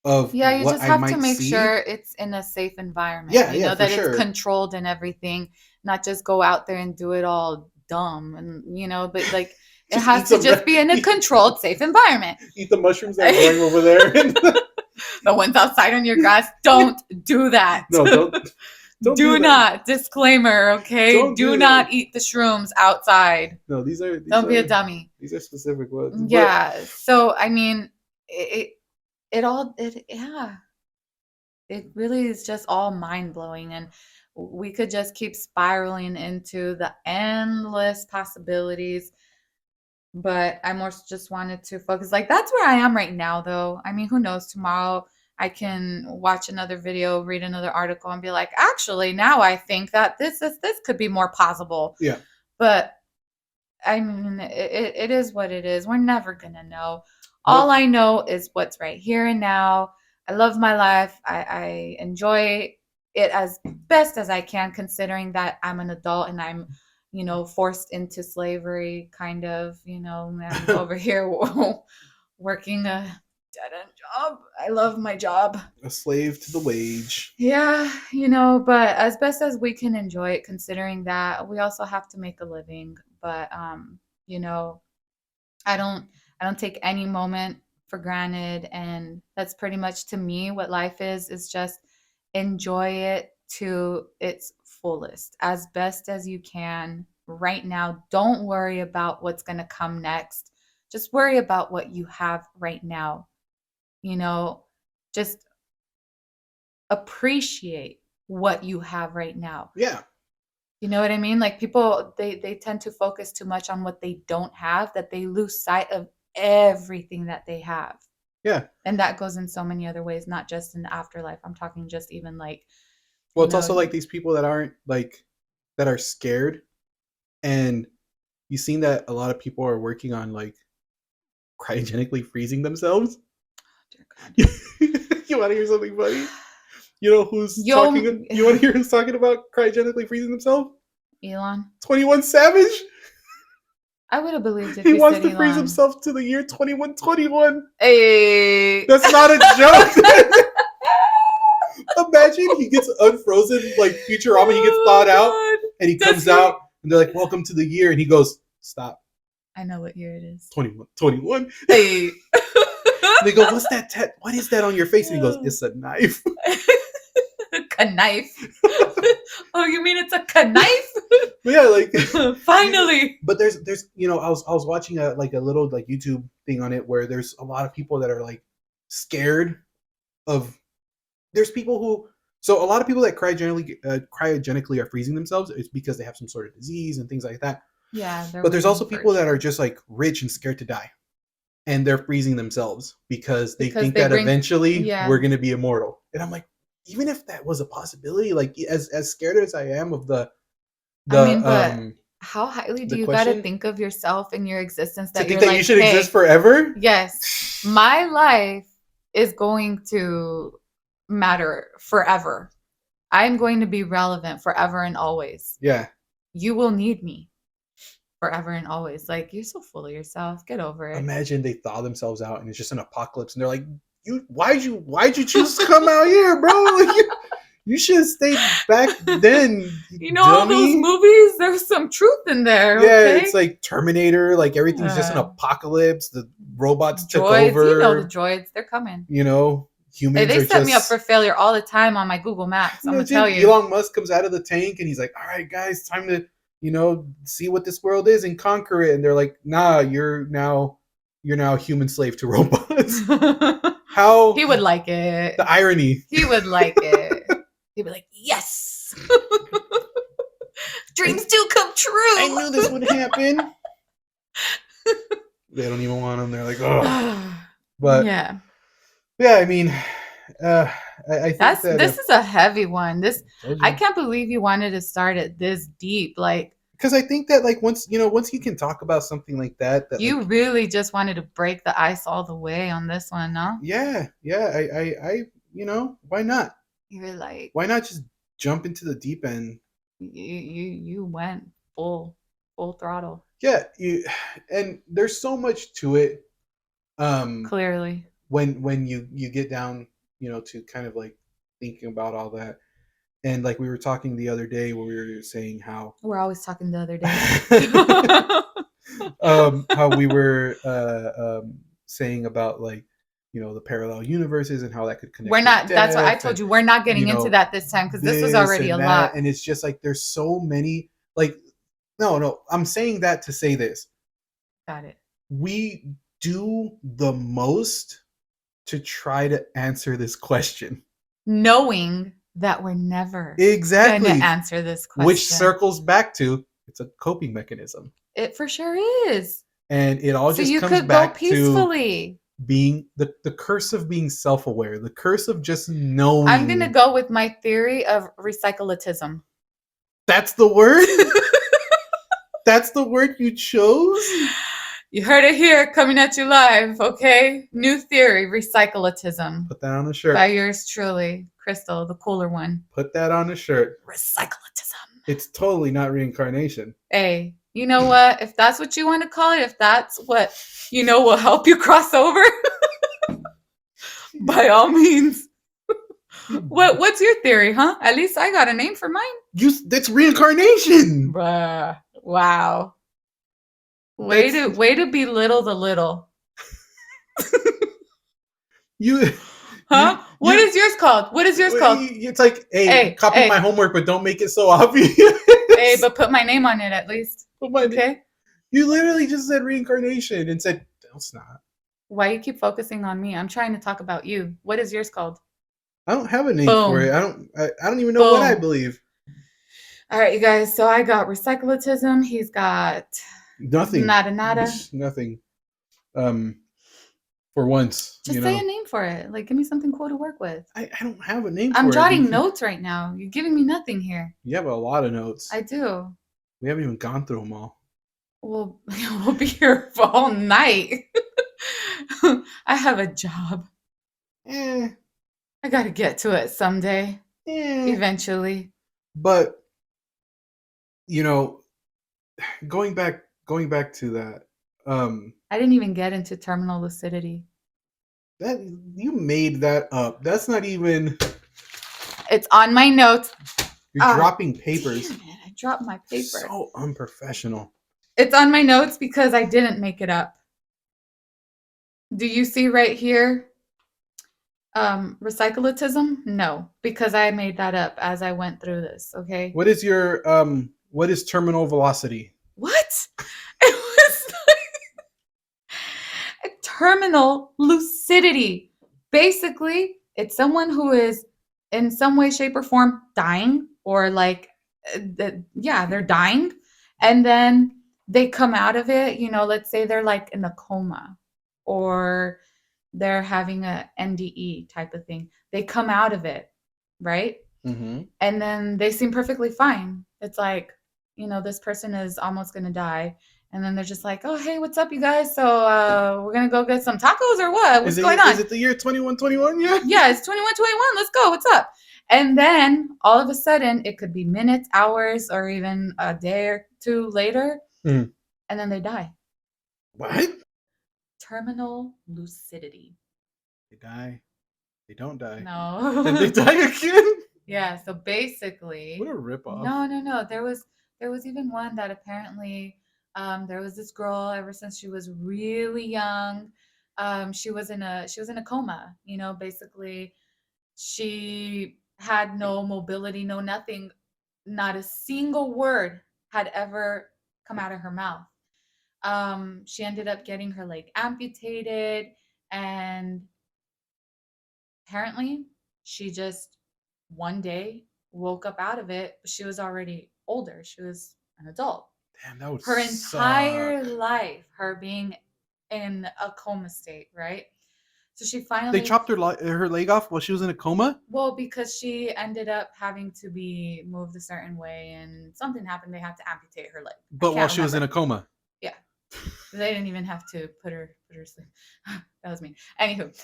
of Yeah, you what just I have to might make see. sure it's in a safe environment, Yeah, yeah, for that it's sure. controlled and everything, not just go out there and do it all dumb and, but like it Just eat has to some just be in a controlled, safe environment. eat the mushrooms that are growing over there. The ones outside on your grass, don't do that. No, don't do Do that. not. Disclaimer, okay? Don't Do do that. not eat the shrooms outside. No, these are Don't be a dummy. specific ones. But Yeah. So, I mean, it, it all, yeah. It really is just all mind blowing. And we could just keep spiraling into the endless possibilities. But I more just wanted to focus. Like, that's where I am right now, though. I mean, who knows? Tomorrow I can watch another video, read another article, and be like, actually, now I think that this could be more possible. Yeah. But I mean, it is what it is. We're never gonna know. All I know is what's right here and now. I love my life. I enjoy it as best as I can, considering that I'm an adult and I'm, forced into slavery, kind of. I'm over here working a dead-end job. I love my job. A slave to the wage. Yeah, but as best as we can enjoy it, considering that we also have to make a living. But you know, I don't take any moment for granted, and that's pretty much to me what life is just enjoy it to its fullest as best as you can right now. Don't worry about what's going to come next. Just worry about what you have right now. Just appreciate what you have right now. Yeah. You know what I mean? Like, people, they tend to focus too much on what they don't have, that they lose sight of everything that they have. Yeah. And that goes in so many other ways, not just in the afterlife. I'm talking just even like, well, it's also like these people that aren't like, that are scared. And you've seen that a lot of people are working on like cryogenically freezing themselves. Dear God. You want to hear something funny? You know who's talking? You want to hear who's talking about cryogenically freezing himself? Elon. 21 Savage. I would have believed if he wants to Elon. freeze himself to the year 2121. Hey, that's not a joke. Imagine he gets unfrozen like Futurama. He gets thawed out, and he comes out, and they're like, "Welcome to the year," and he goes, "Stop." I know what year it is. 21. Hey. They go, "What's that? What is that on your face?" And he goes, "It's a knife." A knife. Oh, you mean it's a knife? Yeah, like finally. But there's I was watching a little like YouTube thing on it where there's a lot of people that are like scared of. There's people who, so a lot of people that cryogenically are freezing themselves is because they have some sort of disease and things like that. Yeah, but there's also people that are just like rich and scared to die, and they're freezing themselves because they think that eventually we're going to be immortal. And I'm like, even if that was a possibility, like as scared as I am of the but how highly do you got to think of yourself and your existence that you should exist forever? Yes, my life is going to matter forever. I'm going to be relevant forever and always. Yeah. You will need me forever and always. Like, you're so full of yourself. Get over it. Imagine they thaw themselves out and it's just an apocalypse and they're like, why'd you choose to come out here, bro? Like, you should have stayed back then. All those movies, there's some truth in there. Yeah, okay? It's like Terminator, like everything's just an apocalypse. The robots took over. The droids, they're coming. Humans they set me up for failure all the time on my Google Maps. I'm gonna tell you. Elon Musk comes out of the tank and he's like, "All right, guys, time to see what this world is and conquer it." And they're like, "Nah, you're now a human slave to robots." How he would like it? The irony. He would like it. He'd be like, "Yes, dreams do come true." I knew this would happen. They don't even want him. They're like, "Oh," but yeah. I mean, I think this is a heavy one. I can't believe you wanted to start it this deep, like, because I think that like once you can talk about something like that you really just wanted to break the ice all the way on this one, no? Yeah. I why not? You were like, why not just jump into the deep end? You went full throttle. Yeah, and there's so much to it. Clearly. When you get down, to kind of like thinking about all that, and like we were talking the other day where we were saying how we're always talking the other day, how we were saying about like the parallel universes and how that could connect. We're not. That's what I told you. We're not getting into that this time because this was already a lot, and it's just like there's so many. Like, no, I'm saying that to say this. Got it. We do the most to try to answer this question, knowing that we're never exactly going to answer this question, which circles back to it's a coping mechanism. It for sure is. And it all So just you comes could go back to peacefully. being the curse of being self-aware, the curse of just knowing. I'm going to go with my theory of recyle-atism. That's the word? That's the word you chose? You heard it here, coming at you live, okay? New theory, recyle-atism. Put that on a shirt. By yours truly, Krystal, the cooler one. Put that on a shirt. Recyle-atism. It's totally not reincarnation. Hey, you know what? If that's what you want to call it, if that's what, will help you cross over, by all means. What's your theory, huh? At least I got a name for mine. That's reincarnation. Bruh. Wow. Way to belittle the little. What is yours called? What is yours called? It's like, hey, copy my homework, but don't make it so obvious. Hey, but put my name on it at least. Okay. You literally just said reincarnation and said, no, it's not. Why you keep focusing on me? I'm trying to talk about you. What is yours called? I don't have a name for it. I don't even know what I believe. All right, you guys. So I got recyle-atism. He's got nothing. Nada. Nothing. For once. Just say a name for it. Like, give me something cool to work with. I don't have a name for it. I'm jotting notes right now. You're giving me nothing here. You have a lot of notes. I do. We haven't even gone through them all. We'll be here for all night. I have a job. I got to get to it someday. Eventually. But, going back to that. I didn't even get into terminal lucidity. That you made that up. That's not even. It's on my notes. You're dropping papers. Damn it, I dropped my paper. So unprofessional. It's on my notes because I didn't make it up. Do you see right here? Recyle-atism? No, because I made that up as I went through this. Okay. What is your what is terminal velocity? What? It was like terminal lucidity. Basically, it's someone who is in some way, shape, or form dying, or like, they're dying, and then they come out of it. Let's say they're like in a coma, or they're having a NDE type of thing. They come out of it, right? Mm-hmm. And then they seem perfectly fine. It's like, this person is almost going to die. And then they're just like, oh, hey, what's up, you guys? So we're going to go get some tacos or what? What's going on? Is it the year 2121? Yeah? Yeah, it's 2121. Let's go. What's up? And then all of a sudden, it could be minutes, hours, or even a day or two later. Mm. And then they die. What? Terminal lucidity. They die. They don't die. No. Then they die again? Yeah, so basically. What a ripoff. No. There was even one that apparently there was this girl ever since she was really young. She was in a coma, basically she had no mobility, no nothing. Not a single word had ever come out of her mouth. She ended up getting her leg amputated, and apparently she just one day woke up out of it, but she was already older. She was an adult. Damn, that would her entire suck. life, her being in a coma state, right? So she finally... They chopped her leg off while she was in a coma? Well, because she ended up having to be moved a certain way, and something happened. They had to amputate her leg. But while she was in a coma? Yeah. They didn't even have to put her to sleep. That was me. Anywho,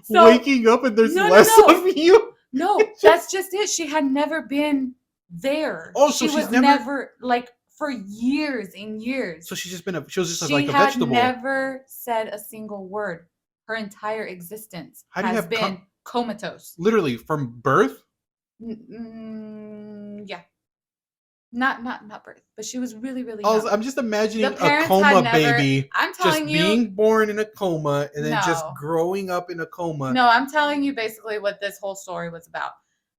so waking up and there's less of you? No, that's just it. She had never been there. Oh, so she was never like for years and years. So she was just like a vegetable. She had never said a single word. Her entire existence has been comatose. Literally from birth? Yeah. Not birth, but she was really, really young. I'm just imagining a coma baby just being born in a coma and then just growing up in a coma. No, I'm telling you basically what this whole story was about.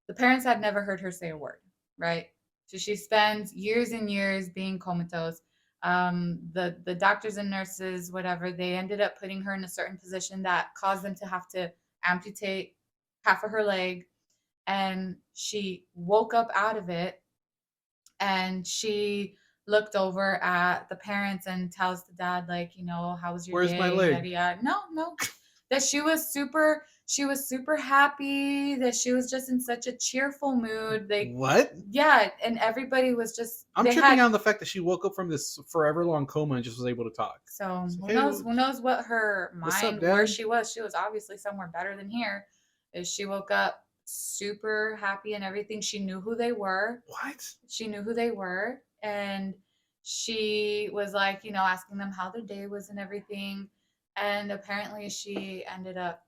The parents had never heard her say a word, right? So she spends years and years being comatose. The doctors and nurses, whatever, they ended up putting her in a certain position that caused them to have to amputate half of her leg. And she woke up out of it. And she looked over at the parents and tells the dad, like, you know, how was your Where's day? my leg? Yada, yada. No. That she was super happy, that she was just in such a cheerful mood. What? Yeah, and everybody was just, I'm tripping on the fact that she woke up from this forever long coma and just was able to talk. So It's who like, knows? Who knows what her what's up, mind, Dad? where she was. She was obviously somewhere better than here. Is she woke up super happy and everything. She knew who they were. What? She knew who they were, and she was like, you know, asking them how their day was and everything. And apparently, she ended up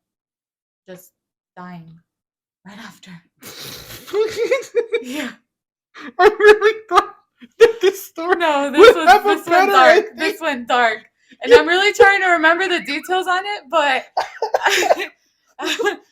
just dying right after. Yeah. I really thought that this story. No, this went dark. This went dark. And I'm really trying to remember the details on it, but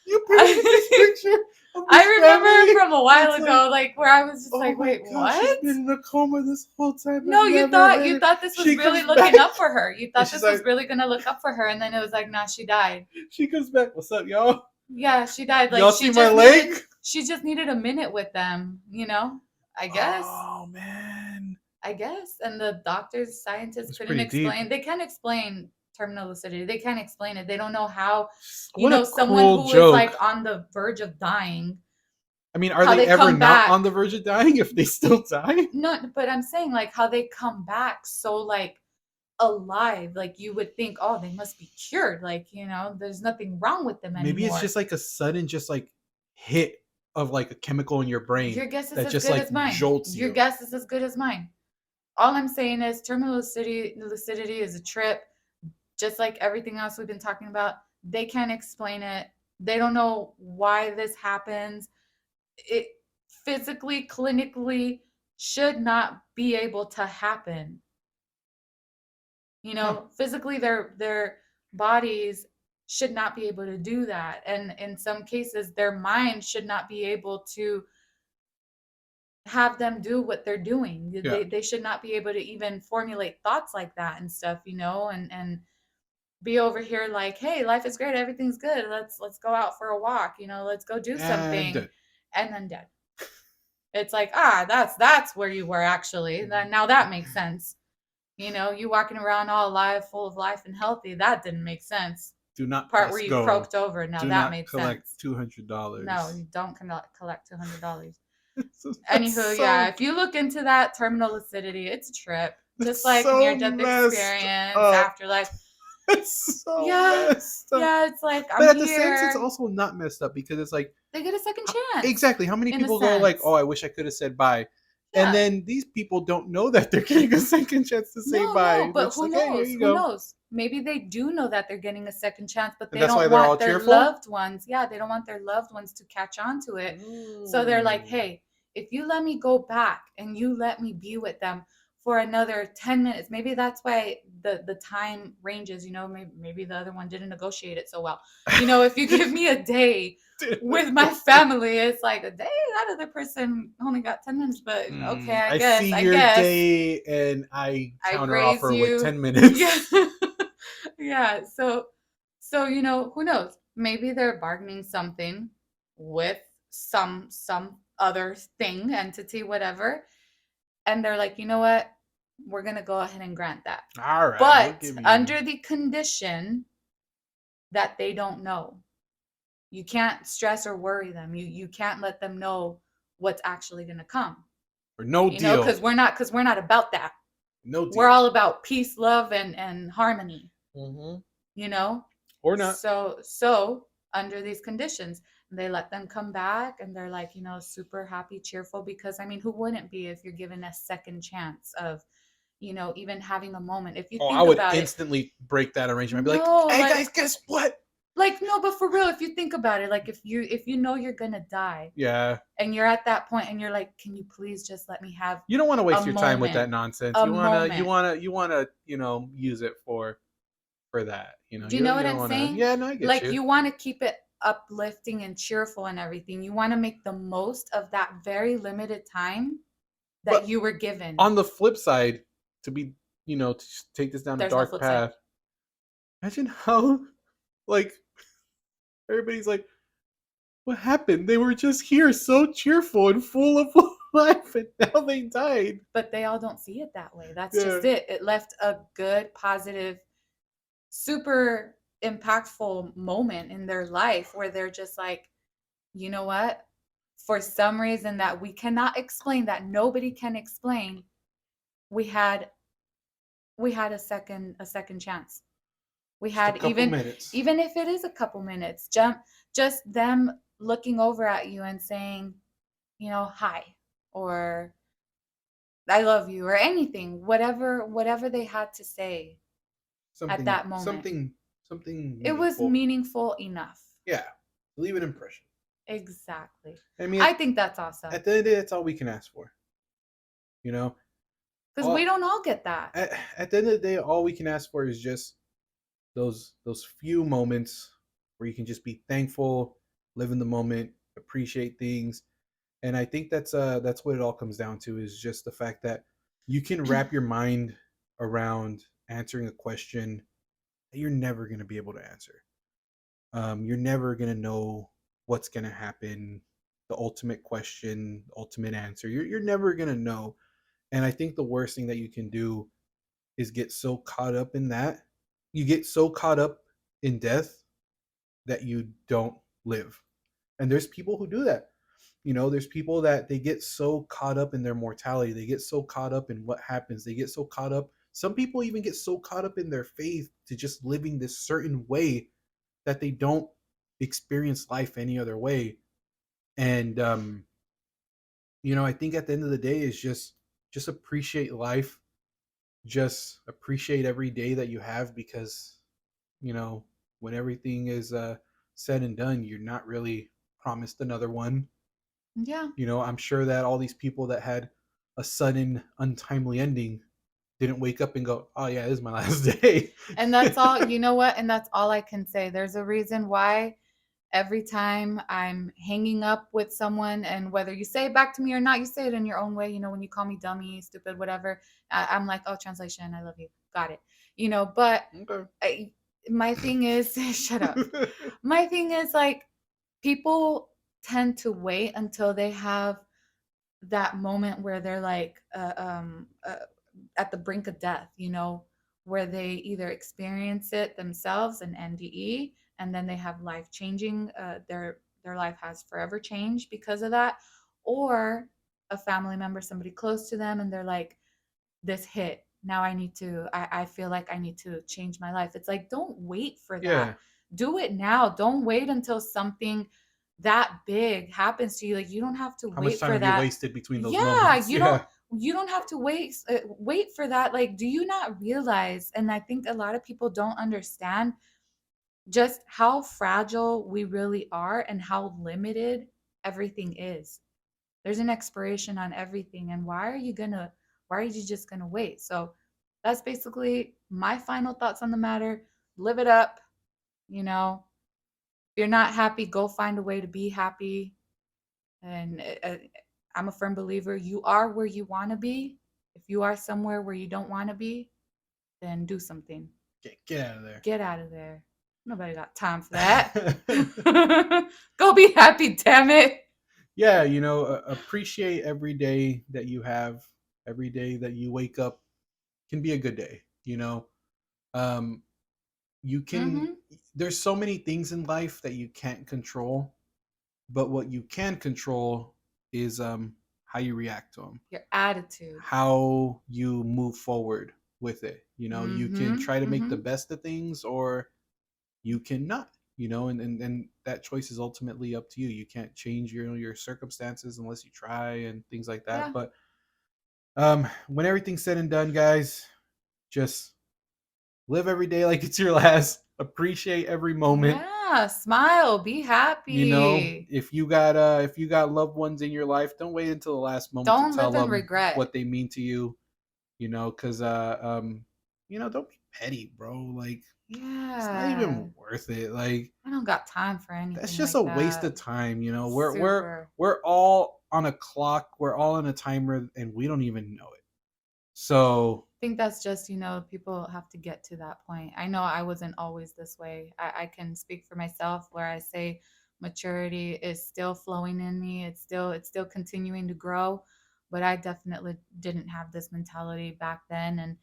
you painted this picture of this I remember family. from a while ago, like where I was just like, wait, gosh, what? She's been in a coma this whole time. No, you thought this was really looking up for her. You thought this was really gonna look up for her, and then it was like, nah, she died. She comes back. What's up, y'all? Yeah, she died. Like, y'all see my leg? She just needed a minute with them, you know? I guess. Oh man. I guess. And the doctors, scientists couldn't explain. Deep. They can't explain terminal lucidity. They can't explain it. They don't know how, you know, someone who is like on the verge of dying. I mean, are they ever not on the verge of dying if they still die? No, but I'm saying like how they come back so like alive. Like you would think, oh, they must be cured. Like, you know, there's nothing wrong with them anymore. Maybe it's just like a sudden just like hit of like a chemical in your brain. Your guess is as good as mine. Jolts you. Your guess is as good as mine. All I'm saying is terminal lucidity is a trip, just like everything else we've been talking about. They can't explain it. They don't know why this happens. It physically, clinically should not be able to happen. You know, physically their bodies should not be able to do that. And in some cases, their mind should not be able to have them do what they're doing. Yeah. They should not be able to even formulate thoughts like that and stuff, you know, and be over here like, hey, life is great, everything's good. Let's go out for a walk, you know, let's go do something. And then dead. It's like, that's where you were actually. Now that makes sense. You know, you walking around all alive, full of life and healthy, that didn't make sense. Do not part where you croaked over. Now that made sense. Collect $200. No, you don't collect $200. Anywho, yeah, if you look into that terminal lucidity, it's a trip. Just like near-death experience, afterlife. It's so messed up. Yeah, it's like, but at the same time, it's also not messed up because it's like they get a second chance. Exactly. How many people go like, oh, I wish I could have said bye. Yeah. And then these people don't know that they're getting a second chance to say bye. No, but who knows? Who knows? Maybe they do know that they're getting a second chance, but they don't want their loved ones. Yeah, they don't want their loved ones to catch on to it. So they're like, hey, if you let me go back and you let me be with them for another 10 minutes, maybe that's why the time ranges, you know, maybe the other one didn't negotiate it so well. You know, if you give me a day with my family, it's like a day, that other person only got 10 minutes, but okay, I guess. I see your day and I counter offer with 10 minutes. Yeah. Yeah. So, you know, who knows? Maybe they're bargaining something with some other thing, entity, whatever. And they're like, you know what? We're going to go ahead and grant that. All right. But under the condition that they don't know. You can't stress or worry them. You can't let them know what's actually going to come. Or no deal. Know, because we're not about that. No deal. We're all about peace, love, and harmony. Mm-hmm. You know? Or not. So under these conditions, they let them come back and they're like, you know, super happy, cheerful, because I mean, who wouldn't be if you're given a second chance of, you know, even having a moment. If you think I would about instantly break that arrangement. I'd be like, hey guys, guess what? Like, no, but for real, if you think about it, like if you know you're gonna die, yeah, and you're at that point and you're like, can you please just let me have? You don't want to waste your time with that nonsense. You wanna, you know, use it for that. You know. Do you know what I'm saying? Yeah, no, I get like, you want to keep it uplifting and cheerful and everything. You want to make the most of that very limited time that you were given. On the flip side, to be, you know, to take this down a dark path. Side. Imagine how, like, everybody's like, what happened? They were just here so cheerful and full of life and now they died. But they all don't see it that way. That's Yeah. just it. It left a good, positive, super impactful moment in their life where they're just like, you know what? For some reason that we cannot explain, that nobody can explain, we had a second chance. We Just a had couple minutes. even if it is a couple minutes, just them looking over at you and saying, hi, or I love you, or anything, whatever they had to say at Something that moment. something It was meaningful. meaningful enough. Yeah. Leave an impression. Exactly. I mean, I think that's awesome. at the end of the day, that's all we can ask for. You know? Because we don't all get that. At the end of the day, all we can ask for is just those few moments where you can just be thankful, live in the moment, appreciate things. And I think that's what it all comes down to, is just the fact that you can wrap your mind around answering a question that you're never going to be able to answer. You're never going to know what's going to happen, the ultimate question, ultimate answer. You're never going to know. And I think the worst thing that you can do is get so caught up in that. You get so caught up in death that you don't live. And there's people who do that. There's people that they get so caught up in their mortality. They get so caught up in what happens. They get so caught up. Some people even get so caught up in their faith to just living this certain way that they don't experience life any other way. And I think at the end of the day is just appreciate life. Just appreciate every day that you have, because when everything is said and done, you're not really promised another one. Yeah. I'm sure that all these people that had a sudden untimely ending didn't wake up and go, oh yeah, this is my last day. And that's all, you know what? And that's all I can say. There's a reason why every time I'm hanging up with someone, and whether you say it back to me or not, you say it in your own way. When you call me dummy, stupid, whatever, I'm like, oh, translation, I love you. Got it. But Okay. my thing is, shut up. My thing is, like, people tend to wait until they have that moment where they're like, at the brink of death, where they either experience it themselves, an NDE, and then they have life changing, their life has forever changed because of that, or a family member, somebody close to them, and they're like, this hit. Now I feel like I need to change my life. It's like, don't wait for that. Yeah. Do it now. Don't wait until something that big happens to you. Like, you don't have to How much wait time for have you that. wasted between those Yeah, moments? you don't have to wait for that. Like, do you not realize, and I think a lot of people don't understand just how fragile we really are and how limited everything is. There's an expiration on everything, and why are you just gonna wait? So that's basically my final thoughts on the matter. Live it up. If you're not happy, go find a way to be happy. And I'm a firm believer, you are where you want to be. If you are somewhere where you don't want to be, then do something. Get out of there. Get out of there. Nobody got time for that. Go be happy, damn it. Yeah, appreciate every day that you have. Every day that you wake up can be a good day. Um, you can. Mhm. There's so many things in life that you can't control, but what you can control is how you react to them, Your attitude. how you move forward with it. You can Mhm. try to make the Mhm. best of things, or you cannot. And that choice is ultimately up to you. You can't change your circumstances unless you try, and things like that. Yeah. But when everything's said and done, guys, just live every day like it's your last. Appreciate every moment. Yeah, smile, be happy. If you got loved ones in your life, don't wait until the last moment to Don't tell live in them regret. what they mean to you. Because don't be petty, bro. Like, it's not Yeah. even worth it. Like, I don't got time for that's anything just like a waste that. of time. We're Super. we're all on a clock. We're all on a timer, and we don't even know it. So I think that's just, people have to get to that point. I know I wasn't always this way. I can speak for myself where I say maturity is still flowing in me. It's still continuing to grow. But I definitely didn't have this mentality back then. And,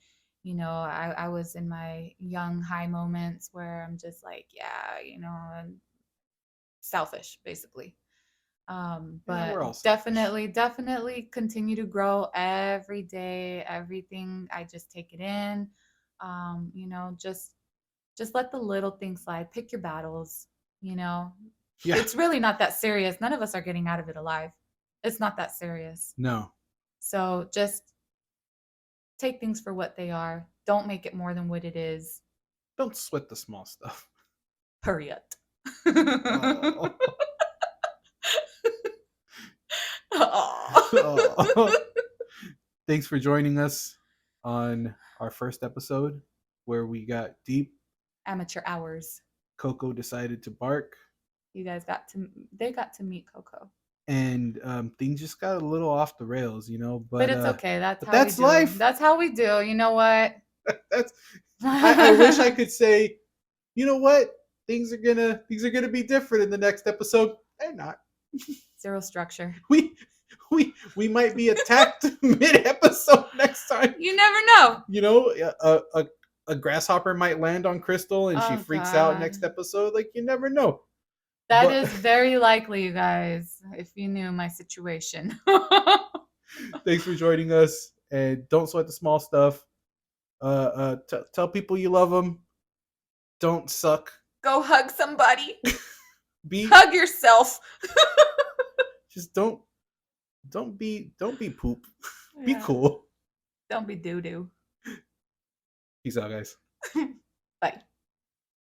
I was in my young high moments where I'm just like, yeah, I'm selfish, basically. Yeah, But we're all selfish. definitely continue to grow every day. Everything, I just take it in. Just let the little things slide. Pick your battles. You know, Yeah. it's really not that serious. None of us are getting out of it alive. It's not that serious. No. So just take things for what they are. Don't make it more than what it is. Don't sweat the small stuff. Hurry up. Oh. Aw. Oh. Thanks for joining us on our first episode where we got deep. Amateur hours. Coco decided to bark. They got to meet Coco. And things just got a little off the rails, But it's okay. That's but how we that's do. life. That's how we do. You know what? That's I wish I could say, you know what? Things are gonna be different in the next episode. They're not. Zero structure. We might be attacked mid episode next time. You never know. A grasshopper might land on Krystal and she freaks out next episode. Like, you never know. That is very likely, you guys, if you knew my situation. Thanks for joining us, and don't sweat the small stuff. Tell people you love them. Don't suck. Go hug somebody. Hug yourself. Just don't be poop. Yeah. Be cool. Don't be doo-doo. Peace out, guys. Bye.